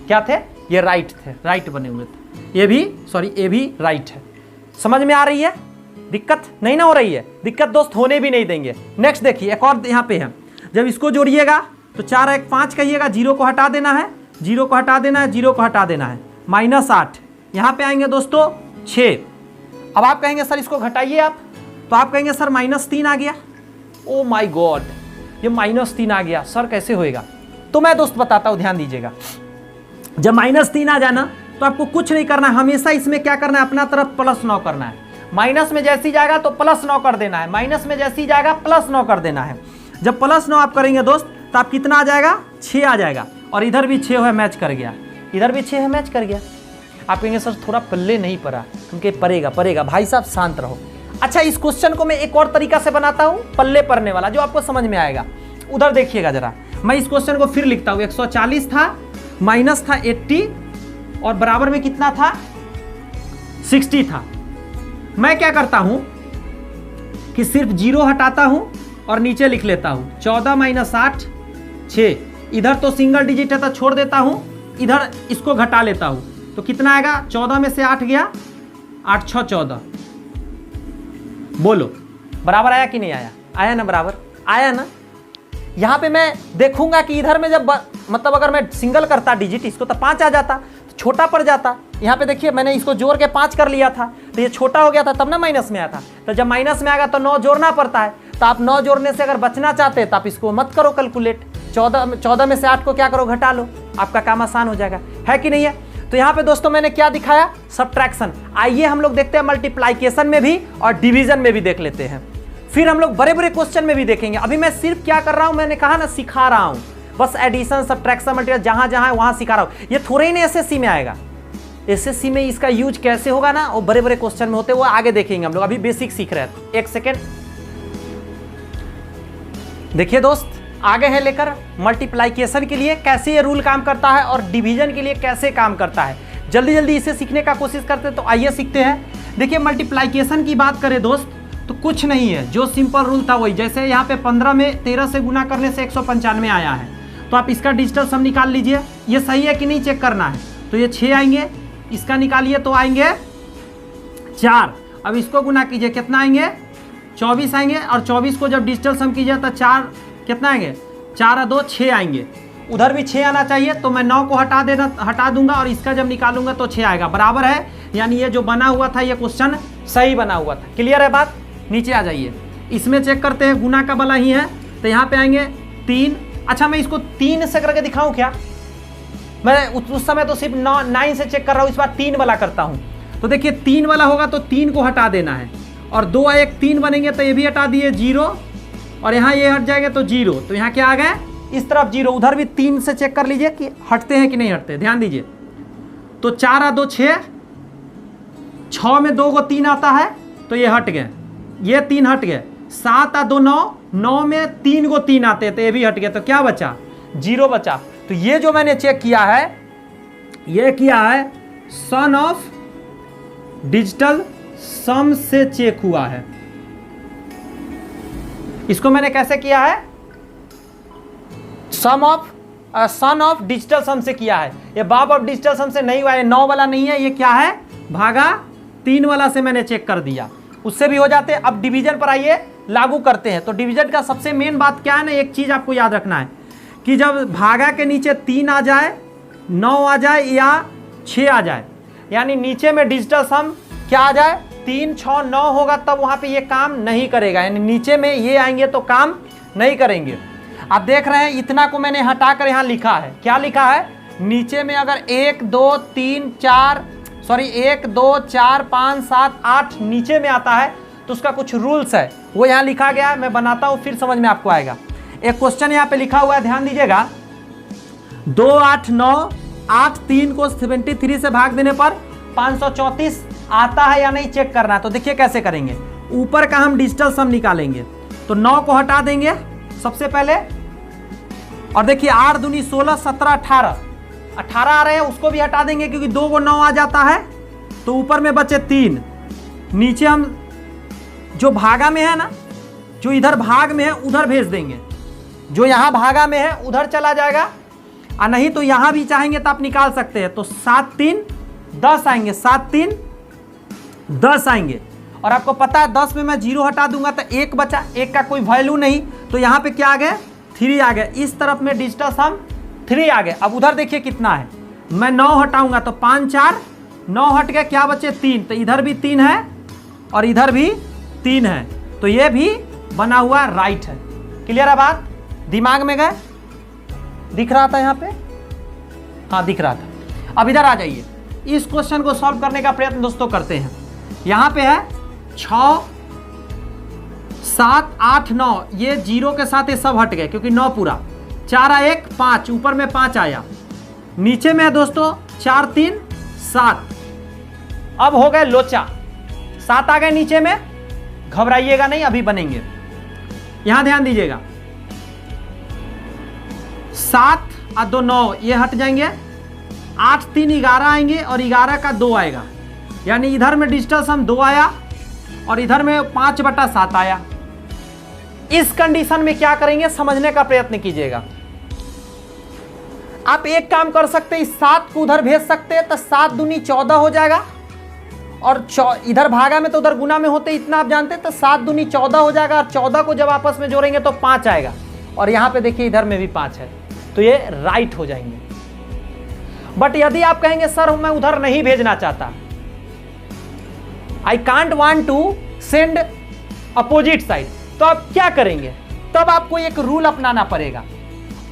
क्या थे, ये राइट थे, राइट बने हुए थे। ये भी सॉरी, ये भी राइट है। समझ में आ रही है, दिक्कत नहीं ना हो रही है, दिक्कत दोस्त होने भी नहीं देंगे। नेक्स्ट देखिए, एक और यहाँ पे है, जब इसको जोड़िएगा तो 4 1 5 कहिएगा, 0 को हटा देना है, 0 को हटा देना है, 0 को हटा देना है, -8। यहाँ पे आएंगे दोस्तों 6। अब आप कहेंगे सर इसको घटाइए आप, तो आप कहेंगे सर -3 आ गया। ओ माय गॉड, ये -3 आ गया सर, कैसे होएगा? तो मैं दोस्त बताता हूँ, ध्यान दीजिएगा। जब -3 आ जाना तो आपको कुछ नहीं करना है, हमेशा इसमें क्या करना है, अपना तरफ +9 करना है। माइनस में जैसी जाएगा तो +9 कर देना है, माइनस में जैसी जाएगा +9 कर देना है। जब +9 आप करेंगे दोस्त तो आप कितना आ जाएगा, 6 आ जाएगा, और इधर भी 6 है, मैच कर गया, इधर भी 6 है, मैच कर गया। आप कहेंगे सर थोड़ा पल्ले नहीं पड़ा, क्योंकि पड़ेगा पड़ेगा भाई साहब, शांत रहो। अच्छा, इस क्वेश्चन को मैं एक और तरीका से बनाता हूँ, पल्ले पड़ने वाला, जो आपको समझ में आएगा। उधर देखिएगा जरा, मैं इस क्वेश्चन को फिर लिखता हूँ। 140 था, माइनस था 80, और बराबर में कितना था, 60 था। मैं क्या करता हूं कि सिर्फ 0 हटाता हूं और नीचे लिख लेता हूं 14 - 8 6। इधर तो सिंगल डिजिट है तो छोड़ देता हूं, इधर इसको घटा लेता हूं, तो कितना आएगा, 14 में से 8 गया, 8 6 14। बोलो बराबर आया कि नहीं आया? आया ना, बराबर आया ना। यहां पे मैं देखूंगा कि इधर में जब मतलब अगर मैं सिंगल करता डिजिट इसको तो 5 आ जाता, तो छोटा पड़ जाता। यहाँ पे देखिए मैंने इसको जोड़ के 5 कर लिया था, तो ये छोटा हो गया था, तब ना माइनस में आया था। तो जब माइनस में आएगा तो 9 जोड़ना पड़ता है, तो आप 9 जोड़ने से अगर बचना चाहते हैं तो आप इसको मत करो कैलकुलेट, 14 में से 8 को क्या करो, घटा लो, आपका काम आसान हो जाएगा, है कि नहीं है? तो यहाँ पे दोस्तों मैंने क्या दिखाया, सब्ट्रैक्शन। आइए हम लोग देखते हैं मल्टीप्लाइकेशन में भी और डिवीजन में भी देख लेते हैं, फिर हम लोग बड़े बड़े क्वेश्चन में भी देखेंगे। अभी मैं सिर्फ क्या कर रहा हूं, मैंने कहा ना सिखा रहा हूं, बस एडिशन सब्ट्रैक्शन मल्टीप्लाई जहां जहां है वहां सिखा रहा हूं। ये थोड़े ही नहीं एसएससी में आएगा, एसएससी में इसका यूज कैसे होगा ना, वो बड़े बड़े क्वेश्चन में होते हैं, वो आगे देखेंगे हम लोग, अभी बेसिक सीख रहे हैं। एक सेकेंड देखिए दोस्त, आगे है लेकर मल्टीप्लाइकेशन के लिए कैसे ये रूल काम करता है और डिवीजन के लिए कैसे काम करता है। जल्दी जल्दी इसे सीखने का कोशिश करते हैं, तो आइए सीखते हैं। देखिए मल्टीप्लाइकेशन की बात करें दोस्त तो कुछ नहीं है, जो सिंपल रूल था वही। जैसे यहाँ पे 15 में 13 से गुना करने से 195 आया है, तो आप इसका डिजिटल सम निकाल लीजिए, ये सही है कि नहीं चेक करना है। तो ये 6 आएंगे, इसका निकालिए तो आएंगे 4। अब इसको गुना कीजिए, कितना आएंगे, 24 आएंगे, और 24 को जब डिजिटल सम कीजिए तो 4 कितना आएंगे, 4 और 2 6 आएंगे। उधर भी 6 आना चाहिए, तो मैं 9 को हटा दूंगा, और इसका जब निकालूंगा तो 6 आएगा, बराबर है। यानी ये जो बना हुआ था ये क्वेश्चन सही बना हुआ था। क्लियर है बात? नीचे आ जाइए, इसमें चेक करते हैं, गुना का वाला ही है, तो यहाँ पे आएंगे 3। अच्छा मैं इसको 3 से करके दिखाऊं क्या? मैं उस समय तो सिर्फ 9 से चेक कर रहा हूँ, इस बार 3 वाला करता हूँ। तो देखिए 3 वाला होगा तो 3 को हटा देना है, और 2 और 1 3 बनेंगे, तो ये भी हटा दिए 0, और यहाँ ये हट जाएंगे तो 0, तो यहाँ क्या आ गए, इस तरफ 0। उधर भी 3 से चेक कर लीजिए कि हटते हैं कि नहीं हटते, ध्यान दीजिए। तो 4 और 2 6, 6 में 2 को 3 आता है, तो ये हट गए, ये 3 हट गए। 7 और 2 9, 9 में 3 को 3 आते हैं, तो ये भी हट गए, तो क्या बचा, 0 बचा। तो ये जो मैंने चेक किया है, ये किया है सन ऑफ डिजिटल सम से चेक हुआ है। इसको मैंने कैसे किया है, सन ऑफ डिजिटल सम से किया है। ये बाप ऑफ डिजिटल सम से नहीं हुआ है, 9 वाला नहीं है, ये क्या है, भागा 3 वाला से मैंने चेक कर दिया, उससे भी हो जाते हैं। अब डिवीजन पर आइए, लागू करते हैं। तो डिवीजन का सबसे मेन बात क्या है ना, एक चीज आपको याद रखना है कि जब भागा के नीचे 3 आ जाए, 9 आ जाए या 6 आ जाए, यानी नीचे में डिजिटल सम क्या आ जाए, 3 6 9 होगा, तब वहां पे ये काम नहीं करेगा, यानी नीचे में ये आएंगे तो काम नहीं करेंगे। आप देख रहे हैं इतना को मैंने हटाकर यहाँ लिखा है, क्या लिखा है, नीचे में अगर 1 2 3 4 1 2 4 5 7 8 नीचे में आता है, तो उसका कुछ रूल्स है, वो यहाँ लिखा गया है, मैं बनाता हूँ फिर समझ में आपको आएगा। एक क्वेश्चन यहाँ पे लिखा हुआ है, ध्यान दीजिएगा। 2 8 9 8 3 को 73 से भाग देने पर 534 आता है या नहीं चेक करना है। तो देखिए कैसे करेंगे, ऊपर का हम डिजिटल सम निकालेंगे। तो 9 को हटा देंगे सबसे पहले, और देखिए 8 दूनी 16 17 18 आ रहे हैं, उसको भी हटा देंगे क्योंकि 2 को 9 आ जाता है। तो ऊपर में बचे 3, नीचे हम जो भागा में है ना, जो इधर भाग में है उधर भेज देंगे, जो यहाँ भागा में है उधर चला जाएगा, और नहीं तो यहाँ भी चाहेंगे तो आप निकाल सकते हैं। तो 7 3 10 आएंगे, 7 3 10 आएंगे। और आपको पता है 10 में मैं 0 हटा दूंगा तो 1 बचा, 1 का कोई वैल्यू नहीं, तो यहाँ पे क्या आ गया 3 आ गया। इस तरफ में डिजिटल सम 3 आ गए। अब उधर देखिए कितना है, मैं 9 हटाऊंगा तो 5 4 9 हट गया, क्या बचे 3, तो इधर भी 3 है और इधर भी 3 है, तो ये भी बना हुआ राइट है। क्लियर है बात, दिमाग में गए, दिख रहा था यहाँ पे, हाँ दिख रहा था। अब इधर आ जाइए, इस क्वेश्चन को सॉल्व करने का प्रयत्न दोस्तों करते हैं। यहाँ पे है 6 7 8 9, ये 0 के साथ ये सब हट गए क्योंकि 9 पूरा, 4 1 5, ऊपर में 5 आया, नीचे में है दोस्तों 4 3 7। अब हो गए लोचा, 7 आ गए नीचे में, घबराइएगा नहीं अभी बनेंगे। यहां ध्यान दीजिएगा, 7 और 2 9, ये हट जाएंगे, 8 3 11 आएंगे और 11 का 2 आएगा, यानी इधर में डिजिटल सम 2 आया और इधर में 5/7 आया। इस कंडीशन में क्या करेंगे समझने का प्रयत्न कीजिएगा। आप एक काम कर सकते हैं, इस 7 को उधर भेज सकते हैं तो 7 दूनी 14 हो जाएगा, और इधर भागा में तो उधर गुना में होते, इतना आप जानते हैं, तो 7 दूनी 14 हो जाएगा, और 14 को जब आपस में जोड़ेंगे तो 5 आएगा, और यहाँ पे देखिए इधर में भी 5 है, तो ये राइट हो जाएंगे। बट यदि आप कहेंगे सर मैं उधर नहीं भेजना चाहता, I can't want to send opposite side, तो आप क्या करेंगे, तब आपको एक रूल अपनाना पड़ेगा।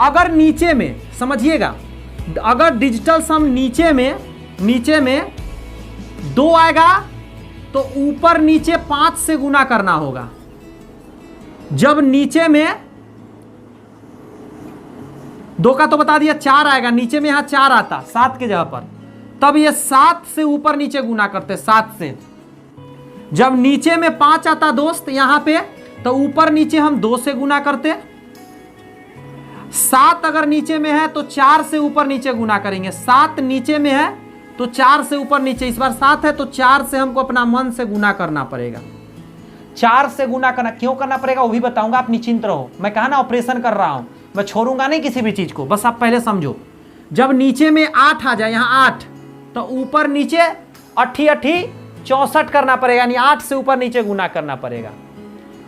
अगर नीचे में समझिएगा, अगर डिजिटल सम नीचे में 2 आएगा तो ऊपर नीचे 5 से गुना करना होगा। जब नीचे में 2 का तो बता दिया 4 आएगा, नीचे में यहां 4 आता 7 के जगह पर, तब ये 7 से ऊपर नीचे गुना करते, 7 से। जब नीचे में 5 आता दोस्त यहां पे, तो ऊपर नीचे हम 2 से गुना करते। 7 अगर नीचे में है तो 4 से ऊपर नीचे गुना करेंगे, 7 नीचे में है तो 4 से ऊपर नीचे, इस बार 7 है तो 4 से हमको अपना मन से गुना करना पड़ेगा। 4 से गुना करना क्यों करना पड़ेगा वो भी बताऊंगा, आप निश्चिंत रहो। मैं कहा ना ऑपरेशन कर रहा हूं, मैं छोड़ूंगा नहीं किसी भी चीज को, बस आप पहले समझो। जब नीचे में 8 आ जाए, यहां 8, तो ऊपर नीचे 8 8 64 करना पड़ेगा, यानी 8 से ऊपर नीचे गुना करना पड़ेगा।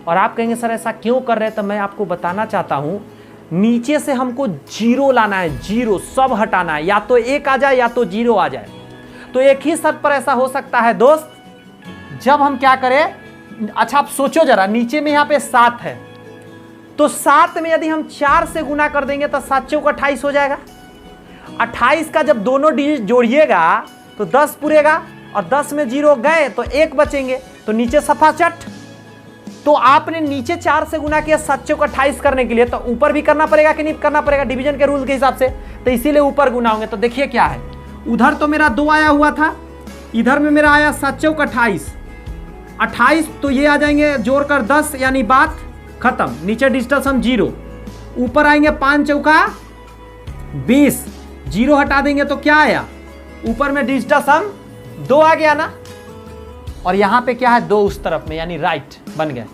और आप कहेंगे सर ऐसा क्यों कर रहे हैं, तो मैं आपको बताना चाहता हूं, नीचे से हमको 0 लाना है, 0 सब हटाना है, या तो 1 आ जाए या तो 0 आ जाए। तो एक ही शर्त पर ऐसा हो सकता है दोस्त, जब हम क्या करें, अच्छा आप सोचो जरा, नीचे में यहां पे 7 है, तो 7 में यदि हम 4 से गुना कर देंगे तो 7 चौक 28 हो जाएगा। 28 का जब दोनों डिजिट जोड़िएगा तो 10 पूरेगा, और 10 में 0 गए तो 1 बचेंगे, तो नीचे सफा चट। तो आपने नीचे 4 से गुना किया 7 चौक 28 करने के लिए, तो ऊपर भी करना पड़ेगा कि नहीं करना पड़ेगा, डिवीजन के रूल के हिसाब से, तो इसीलिए ऊपर गुना होंगे। तो देखिए क्या है, उधर तो मेरा 2 आया हुआ था, इधर में मेरा आया 7 चौक 28, 28 तो ये आ जाएंगे जोड़कर 10, यानी बात खत्म। नीचे डिजिटल सम 0, ऊपर आएंगे 5 चौका 20, 0 हटा देंगे तो क्या आया, ऊपर में डिजिटल सम 2 आ गया ना, और यहां पे क्या है 2 उस तरफ में, यानी राइट बन गए।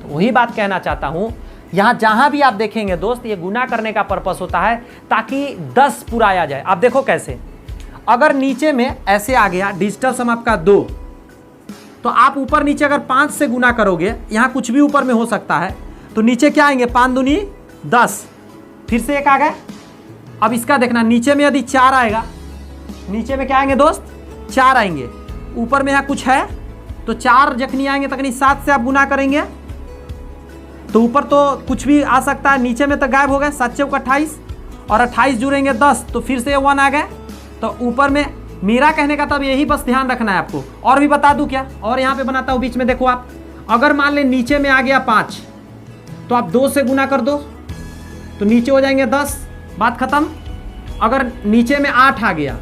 तो वही बात कहना चाहता हूं, यहां जहां भी आप देखेंगे दोस्त, ये गुना करने का पर्पस होता है ताकि 10 पूरा आ जाए। आप देखो कैसे, अगर नीचे में ऐसे आ गया डिजिटल सम आपका 2, तो आप ऊपर नीचे अगर 5 से गुना करोगे, यहां कुछ भी ऊपर में हो सकता है, तो नीचे क्या आएंगे 5 दूनी 10, फिर से 1 आ गए। अब इसका देखना, नीचे में यदि 4 आएगा, नीचे में क्या आएंगे दोस्त 4 आएंगे, ऊपर में यहां कुछ है तो 4 जखनी आएंगे तकनी 7 से आप गुना करेंगे तो ऊपर तो कुछ भी आ सकता है, नीचे में तो गायब हो गए, 7 चौक 28, और 28 जुड़ेंगे 10, तो फिर से 1 आ गए। तो ऊपर में मेरा कहने का तब यही बस ध्यान रखना है आपको। और भी बता दूं क्या, और यहाँ पे बनाता हूँ बीच में, देखो आप, अगर मान लें नीचे में आ गया 5 तो आप 2 से गुना कर दो तो नीचे हो जाएंगे 10, बात खत्म। अगर नीचे में 8 आ गया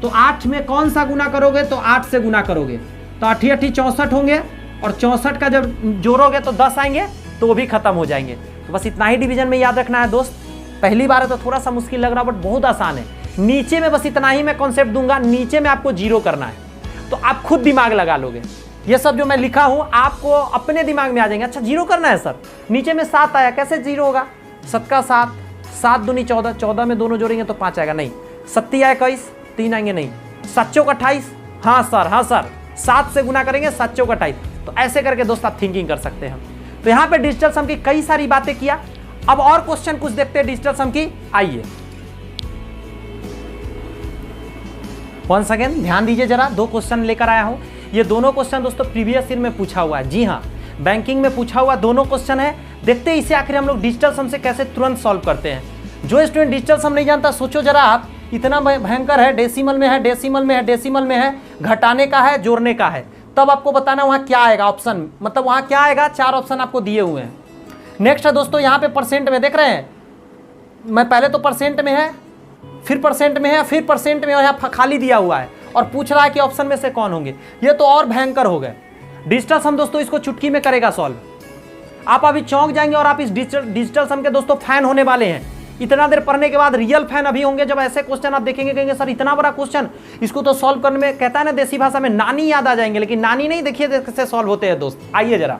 तो 8 में कौन सा गुना करोगे, तो 8 से गुना करोगे तो 8 8 64 होंगे, और 64 का जब जोड़ोगे तो 10 आएंगे, तो वो भी खत्म हो जाएंगे। तो बस इतना ही डिवीजन में याद रखना है दोस्त। पहली बार है तो थोड़ा सा मुश्किल लग रहा बट बहुत आसान है। नीचे में बस इतना ही मैं कॉन्सेप्ट दूंगा, नीचे में आपको जीरो करना है, तो आप खुद दिमाग लगा लोगे। ये सब जो मैं लिखा हूं आपको अपने दिमाग में आ जाएंगे। अच्छा जीरो करना है सर, नीचे में 7 आया, कैसे जीरो होगा? 7 का 7, 7 दूनी 14, 14 में दोनों जोड़ेंगे तो 5 आएगा, नहीं। 7 आया 21, 3 आएंगे, नहीं। 7 चौक 28, हाँ सर 7 से गुना करेंगे 7 चौक 28। तो ऐसे करके दोस्त आप थिंकिंग कर सकते हैं। तो यहाँ पे डिजिटल सम की कई सारी बातें किया। अब और क्वेश्चन कुछ देखते हैं डिजिटल सम की, आइए। वंस अगेन ध्यान दीजिए जरा, 2 क्वेश्चन लेकर आया हूं। ये दोनों क्वेश्चन दोस्तों प्रीवियस ईयर में पूछा हुआ है। जी हाँ, बैंकिंग में पूछा हुआ दोनों क्वेश्चन है। देखते हैं इसे आखिर हम लोग डिजिटल सम से कैसे तुरंत सॉल्व करते हैं। जो स्टूडेंट डिजिटल सम नहीं जानता, सोचो जरा आप, इतना भयंकर है, डेसिमल में है, डेसिमल में है, डेसिमल में है, घटाने का है, जोड़ने का है, तब आपको बताना वहाँ क्या आएगा ऑप्शन, मतलब वहाँ क्या आएगा। 4 ऑप्शन आपको दिए हुए हैं। नेक्स्ट है दोस्तों यहाँ पे परसेंट में, देख रहे हैं, मैं पहले तो परसेंट में है, फिर परसेंट में है, फिर परसेंट में, और यहाँ खाली दिया हुआ है और पूछ रहा है कि ऑप्शन में से कौन होंगे। ये तो और भयंकर हो गए। डिजिटल सम दोस्तों इसको चुटकी में करेगा सॉल्व। आप अभी चौंक जाएंगे और आप इस डिजिटल सम के दोस्तों फैन होने वाले हैं। इतना देर पढ़ने के बाद रियल फैन अभी होंगे जब ऐसे क्वेश्चन आप देखेंगे, कहेंगे सर इतना बड़ा क्वेश्चन, इसको तो सॉल्व करने में, कहता है ना देसी भाषा में, नानी याद आ जाएंगे। लेकिन नानी नहीं, देखिए कैसे सॉल्व होते हैं दोस्त। आइए जरा,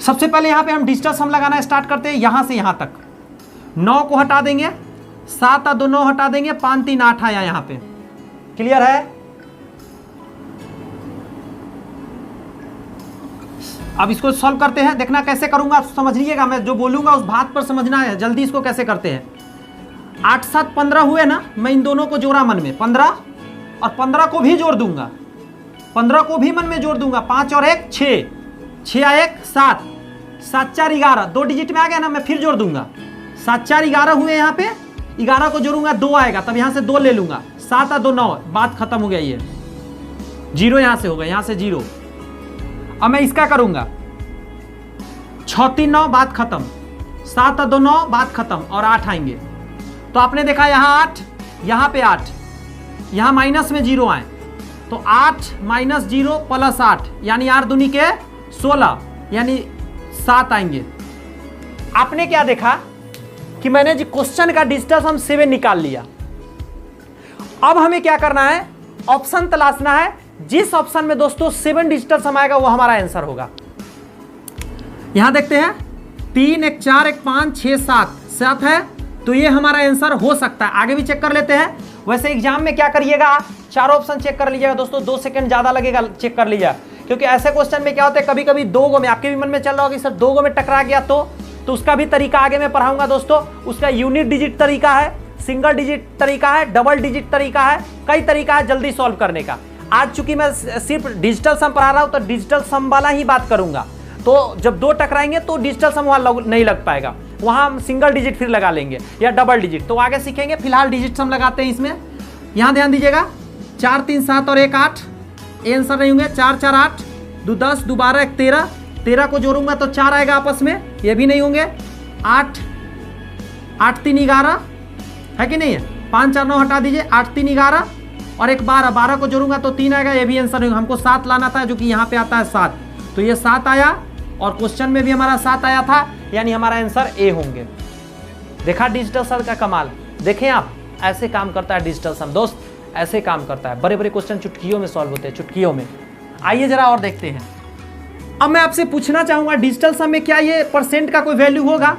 सबसे पहले यहाँ पे हम डिजिटल सम लगाना स्टार्ट करते हैं। यहां से यहां तक 9 को हटा देंगे, 7 और 2 9 हटा देंगे, 5 3 8 आया यहाँ पे। क्लियर है? अब इसको सॉल्व करते हैं, देखना कैसे करूंगा, समझ लीजिएगा। मैं जो बोलूंगा उस बात पर समझना है। जल्दी इसको कैसे करते हैं। 8 7 15 हुए ना, मैं इन दोनों को जोड़ा मन में 15, और 15 को भी जोड़ दूंगा, 15 को भी मन में जोड़ दूंगा। 5 और 1 6, 6 1 7, 7 4 11, 2 डिजिट में आ गया ना, मैं फिर जोड़ दूंगा। 7 4 11 हुए, यहाँ पे 11 को जोड़ूंगा 2 आएगा, तब यहाँ से 2 ले लूंगा। 7 और 2 9, बात खत्म हो गया। ये 0 यहाँ से होगा, यहाँ से 0। अब मैं इसका करूंगा 6 3 9, बात खत्म। 7 और 2 9, बात खत्म, और 8 आएंगे। तो आपने देखा यहाँ 8, यहाँ पे 8, यहाँ माइनस में 0 आए, तो 8 माइनस 0 प्लस 8, यानी 8 दूनी के 16, यानी 7 आएंगे। आपने क्या देखा कि मैंने जो क्वेश्चन का डिजिटल सम 7 निकाल लिया। अब हमें क्या करना है, ऑप्शन तलाशना है। जिस ऑप्शन में दोस्तों 7 डिजिटल सम आएगा वो हमारा आंसर होगा। यहां देखते हैं 3 1 4 1 5 6 7 है, तो ये हमारा आंसर हो सकता है। आगे भी चेक कर लेते हैं। वैसे एग्जाम में क्या करिएगा, 4 ऑप्शन चेक कर लीजिएगा दोस्तों, 2 सेकंड ज्यादा लगेगा, चेक कर लीजिएगा। क्योंकि ऐसे क्वेश्चन में क्या होता है, कभी कभी 2 गो में, आपके भी मन में चल रहा होगा कि सर 2 गो में टकरा गया तो उसका भी तरीका आगे मैं पढ़ाऊंगा दोस्तों। उसका यूनिट डिजिट तरीका है, सिंगल डिजिट तरीका है, डबल डिजिट तरीका है, कई तरीका है जल्दी सॉल्व करने का। आज चूंकि मैं सिर्फ डिजिटल सम पढ़ा रहा हूं तो डिजिटल सम वाला ही बात करूंगा। तो जब 2 टकराएंगे तो डिजिटल सम वहां नहीं लग पाएगा, वहां हम सिंगल डिजिट फिर लगा लेंगे या डबल डिजिट, तो आगे सीखेंगे। फिलहाल डिजिट सम लगाते हैं इसमें। यहां ध्यान दीजिएगा, 4 3 7 और 1 8, आंसर नहीं होंगे। 4 4 8, 2 10, 2 12 1 13, 13 को जोड़ूंगा तो 4 आएगा आपस में, ये भी नहीं होंगे। 8 8 3 11 है कि नहीं है, 5 4 9 हटा दीजिए, 8 3 11 और 1 12, 12 को जोड़ूंगा तो 3 आएगा, ये भी आंसर नहीं होगा। हमको 7 लाना था, जो कि यहाँ पे आता है 7, तो ये 7 आया, और क्वेश्चन में भी हमारा 7 आया था, यानी हमारा आंसर ए होंगे। देखा डिजिटल सम का कमाल, देखें आप, ऐसे काम करता है डिजिटल सम दोस्त, ऐसे काम करता है। बड़े बड़े क्वेश्चन चुटकियों में सॉल्व होते हैं, चुटकियों में। आइए जरा और देखते हैं। अब मैं आपसे पूछना चाहूंगा, डिजिटल सम में क्या ये परसेंट का कोई वैल्यू होगा?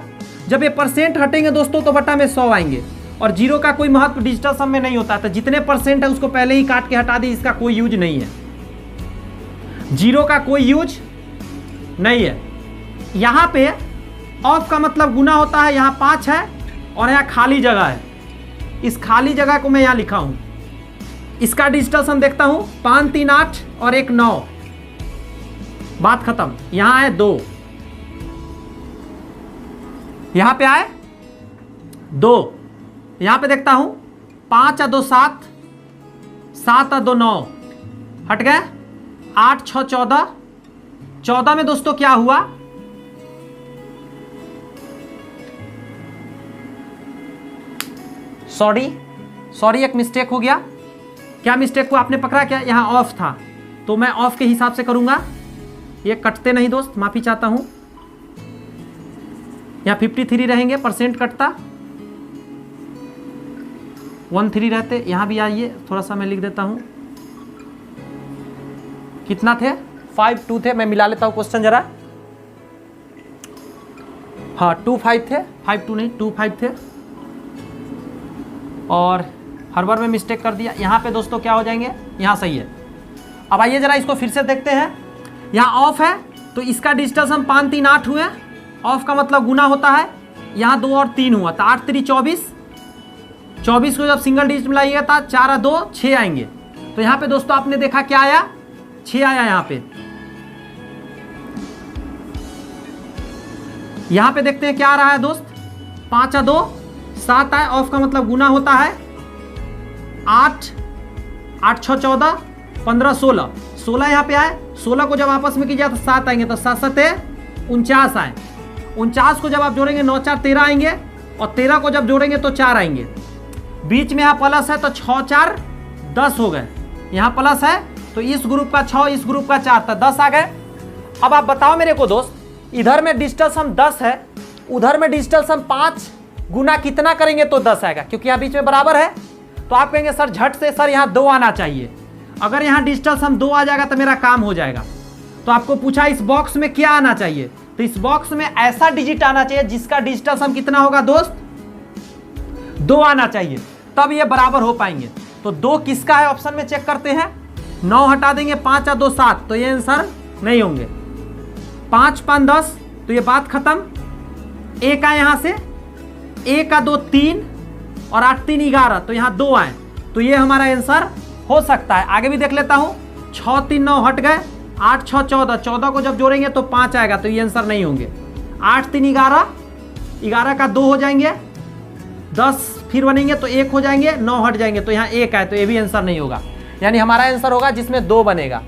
जब ये परसेंट हटेंगे दोस्तों तो बटा में 100 आएंगे, और 0 का कोई महत्व डिजिटल सम में नहीं होता। तो जितने परसेंट है उसको पहले ही काट के हटा दी, इसका कोई यूज नहीं है। 0 का कोई यूज नहीं है। यहां पे ऑफ का मतलब गुना होता है, यहां 5 है और यहां खाली जगह है। इस खाली जगह को मैं यहां लिखा हूं। इसका डिजिटल सम देखता हूं, 5 3 8 और 1 9, बात खत्म। यहां है 2, यहां पे आए 2, यहां पे देखता हूं 5 और 2 7, 7 और 2 9, हट गए। 8 6 14, 14 में दोस्तों क्या हुआ, सॉरी एक मिस्टेक हो गया। क्या मिस्टेक हुआ, आपने पकड़ा क्या, यहाँ ऑफ था तो मैं ऑफ के हिसाब से करूंगा। ये कटते नहीं दोस्त, माफी चाहता हूं। यहाँ 53 रहेंगे, परसेंट कटता 13 रहते। यहाँ भी आइए, थोड़ा सा मैं लिख देता हूं, कितना थे, 52 थे। मैं मिला लेता हूं क्वेश्चन जरा। हाँ 25 थे, 52 नहीं 25 थे, और हर बार में मिस्टेक कर दिया। यहाँ पे दोस्तों क्या हो जाएंगे, यहाँ सही है। अब आइए जरा इसको फिर से देखते हैं। यहाँ ऑफ है तो इसका डिजिटल सम 5 3 8 हुए, ऑफ का मतलब गुना होता है। यहाँ 2 और 3 हुआ तो 8 3 24, 24 को जब सिंगल डिजिट में लाइएगा तो 4 और 2 6 आएंगे। तो यहाँ पे दोस्तों आपने देखा क्या आया, 6 आया। यहाँ पे देखते हैं क्या आ रहा है दोस्त, 5 और 2 7 आए, ऑफ का मतलब गुना होता है। 8 8 6 14 15 16, 16 यहाँ पे आए। 16 को जब आपस में कीजिए तो 7 आएंगे, तो 7 7 49 आए। 49 को जब आप जोड़ेंगे 9 4 13 आएंगे, और 13 को जब जोड़ेंगे तो 4 आएंगे। बीच में यहाँ प्लस है तो 6 4 10 हो गए। यहाँ प्लस है तो इस ग्रुप का 6, इस ग्रुप का 4, तो 10 आ गए। अब आप बताओ मेरे को दोस्त, इधर में डिजिटल सम 10 है, उधर में डिजिटल सम 5 गुना कितना करेंगे तो 10 आएगा, क्योंकि यहाँ बीच में बराबर है। तो आप कहेंगे सर झट से सर यहाँ 2 आना चाहिए। अगर यहाँ डिजिटल सम 2 आ जाएगा तो मेरा काम हो जाएगा। तो आपको पूछा इस बॉक्स में क्या आना चाहिए, तो इस बॉक्स में ऐसा डिजिट आना चाहिए जिसका डिजिटल सम कितना होगा दोस्त, 2 आना चाहिए, तब ये बराबर हो पाएंगे। तो 2 किसका है, ऑप्शन में चेक करते हैं। 9 हटा देंगे, 5 और 2 7, तो ये आंसर नहीं होंगे। 5 5 10, तो ये बात खत्म। 1 आए यहाँ से, 1 का 2 3, और 8 3 11, तो यहाँ 2 आए, तो ये हमारा आंसर हो सकता है। आगे भी देख लेता हूँ। 6 3 9 हट गए, 8 6 14, 14 को जब जोड़ेंगे तो 5 आएगा, तो ये आंसर नहीं होंगे। 8 3 11, 11 का 2 हो जाएंगे, 10 फिर बनेंगे तो 1 हो जाएंगे, 9 हट जाएंगे, तो यहाँ 1 आए, तो ये भी आंसर नहीं होगा। यानी हमारा आंसर होगा जिसमें 2 बनेगा।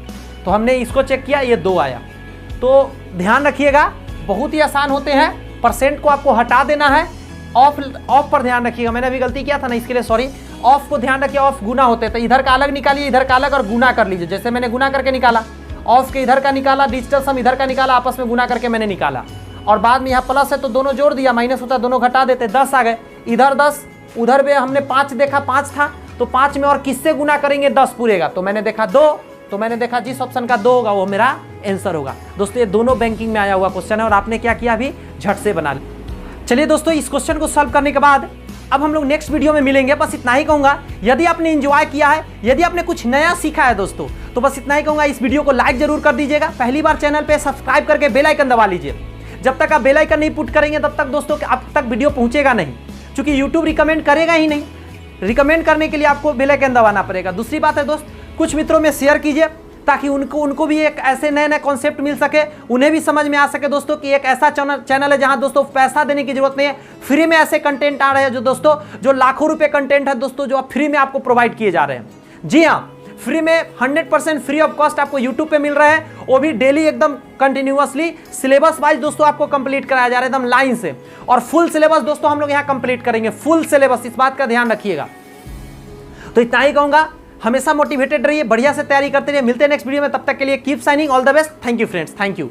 तो हमने इसको चेक किया, ये 2 आया। तो ध्यान रखिएगा, बहुत ही आसान होते हैं। परसेंट को आपको हटा देना है, ऑफ पर ध्यान रखिएगा। मैंने अभी गलती किया था ना, इसके लिए सॉरी। ऑफ को ध्यान रखिए, ऑफ गुना होते हैं, तो इधर का अलग निकालिए, इधर का अलग, और गुना कर लीजिए। जैसे मैंने गुना करके निकाला, ऑफ के इधर का निकाला, डिजिटल सम इधर का निकाला, आपस में गुना करके मैंने निकाला, और बाद में यहाँ प्लस है तो दोनों जोड़ दिया, माइनस होता दोनों घटा देते, 10 आ गए। इधर 10, उधर भी हमने 5 देखा, 5 था, तो 5 में और किससे गुना करेंगे 10 पूरेगा, तो मैंने देखा 2, तो मैंने देखा जिस ऑप्शन का 2 होगा वो मेरा आंसर होगा। दोस्तों ये दोनों बैंकिंग में आया हुआ क्वेश्चन है, और आपने क्या किया, अभी झट से बना लिया। चलिए दोस्तों, इस क्वेश्चन को सॉल्व करने के बाद अब हम लोग नेक्स्ट वीडियो में मिलेंगे। बस इतना ही कहूंगा, यदि आपने एंजॉय किया है, यदि आपने कुछ नया सीखा है दोस्तों, तो बस इतना ही कहूंगा, इस वीडियो को लाइक जरूर कर दीजिएगा। पहली बार चैनल पे सब्सक्राइब करके बेल आइकन दबा लीजिए। जब तक आप बेल आइकन नहीं पुट करेंगे तब तक दोस्तों आप तक वीडियो पहुंचेगा नहीं, क्योंकि यूट्यूब रिकमेंड करेगा ही नहीं। रिकमेंड करने के लिए आपको बेल आइकन दबाना पड़ेगा। दूसरी बात है दोस्त, कुछ मित्रों में शेयर कीजिए ताकि उनको भी एक ऐसे नए नए कॉन्सेप्ट मिल सके, उन्हें भी समझ में आ सके दोस्तों कि एक ऐसा चैनल है जहां दोस्तों पैसा देने की जरूरत नहीं है, फ्री में ऐसे कंटेंट आ रहे हैं जो लाखों रुपए कंटेंट है दोस्तों, जो आप फ्री में आपको प्रोवाइड किए जा रहे हैं। जी हाँ, फ्री में 100% फ्री ऑफ कॉस्ट आपको यूट्यूब पे मिल रहा है, वो भी डेली एकदम कंटिन्यूअसली सिलेबस वाइज दोस्तों आपको कंप्लीट कराया जा रहा है एकदम लाइन से। और फुल सिलेबस दोस्तों हम लोग यहाँ कंप्लीट करेंगे, फुल सिलेबस, इस बात का ध्यान रखिएगा। तो इतना ही कहूंगा, हमेशा मोटिवेटेड रहिए, बढ़िया से तैयारी करते रहिए। मिलते हैं नेक्स्ट वीडियो में, तब तक के लिए keep signing, all the best, thank you friends, thank you.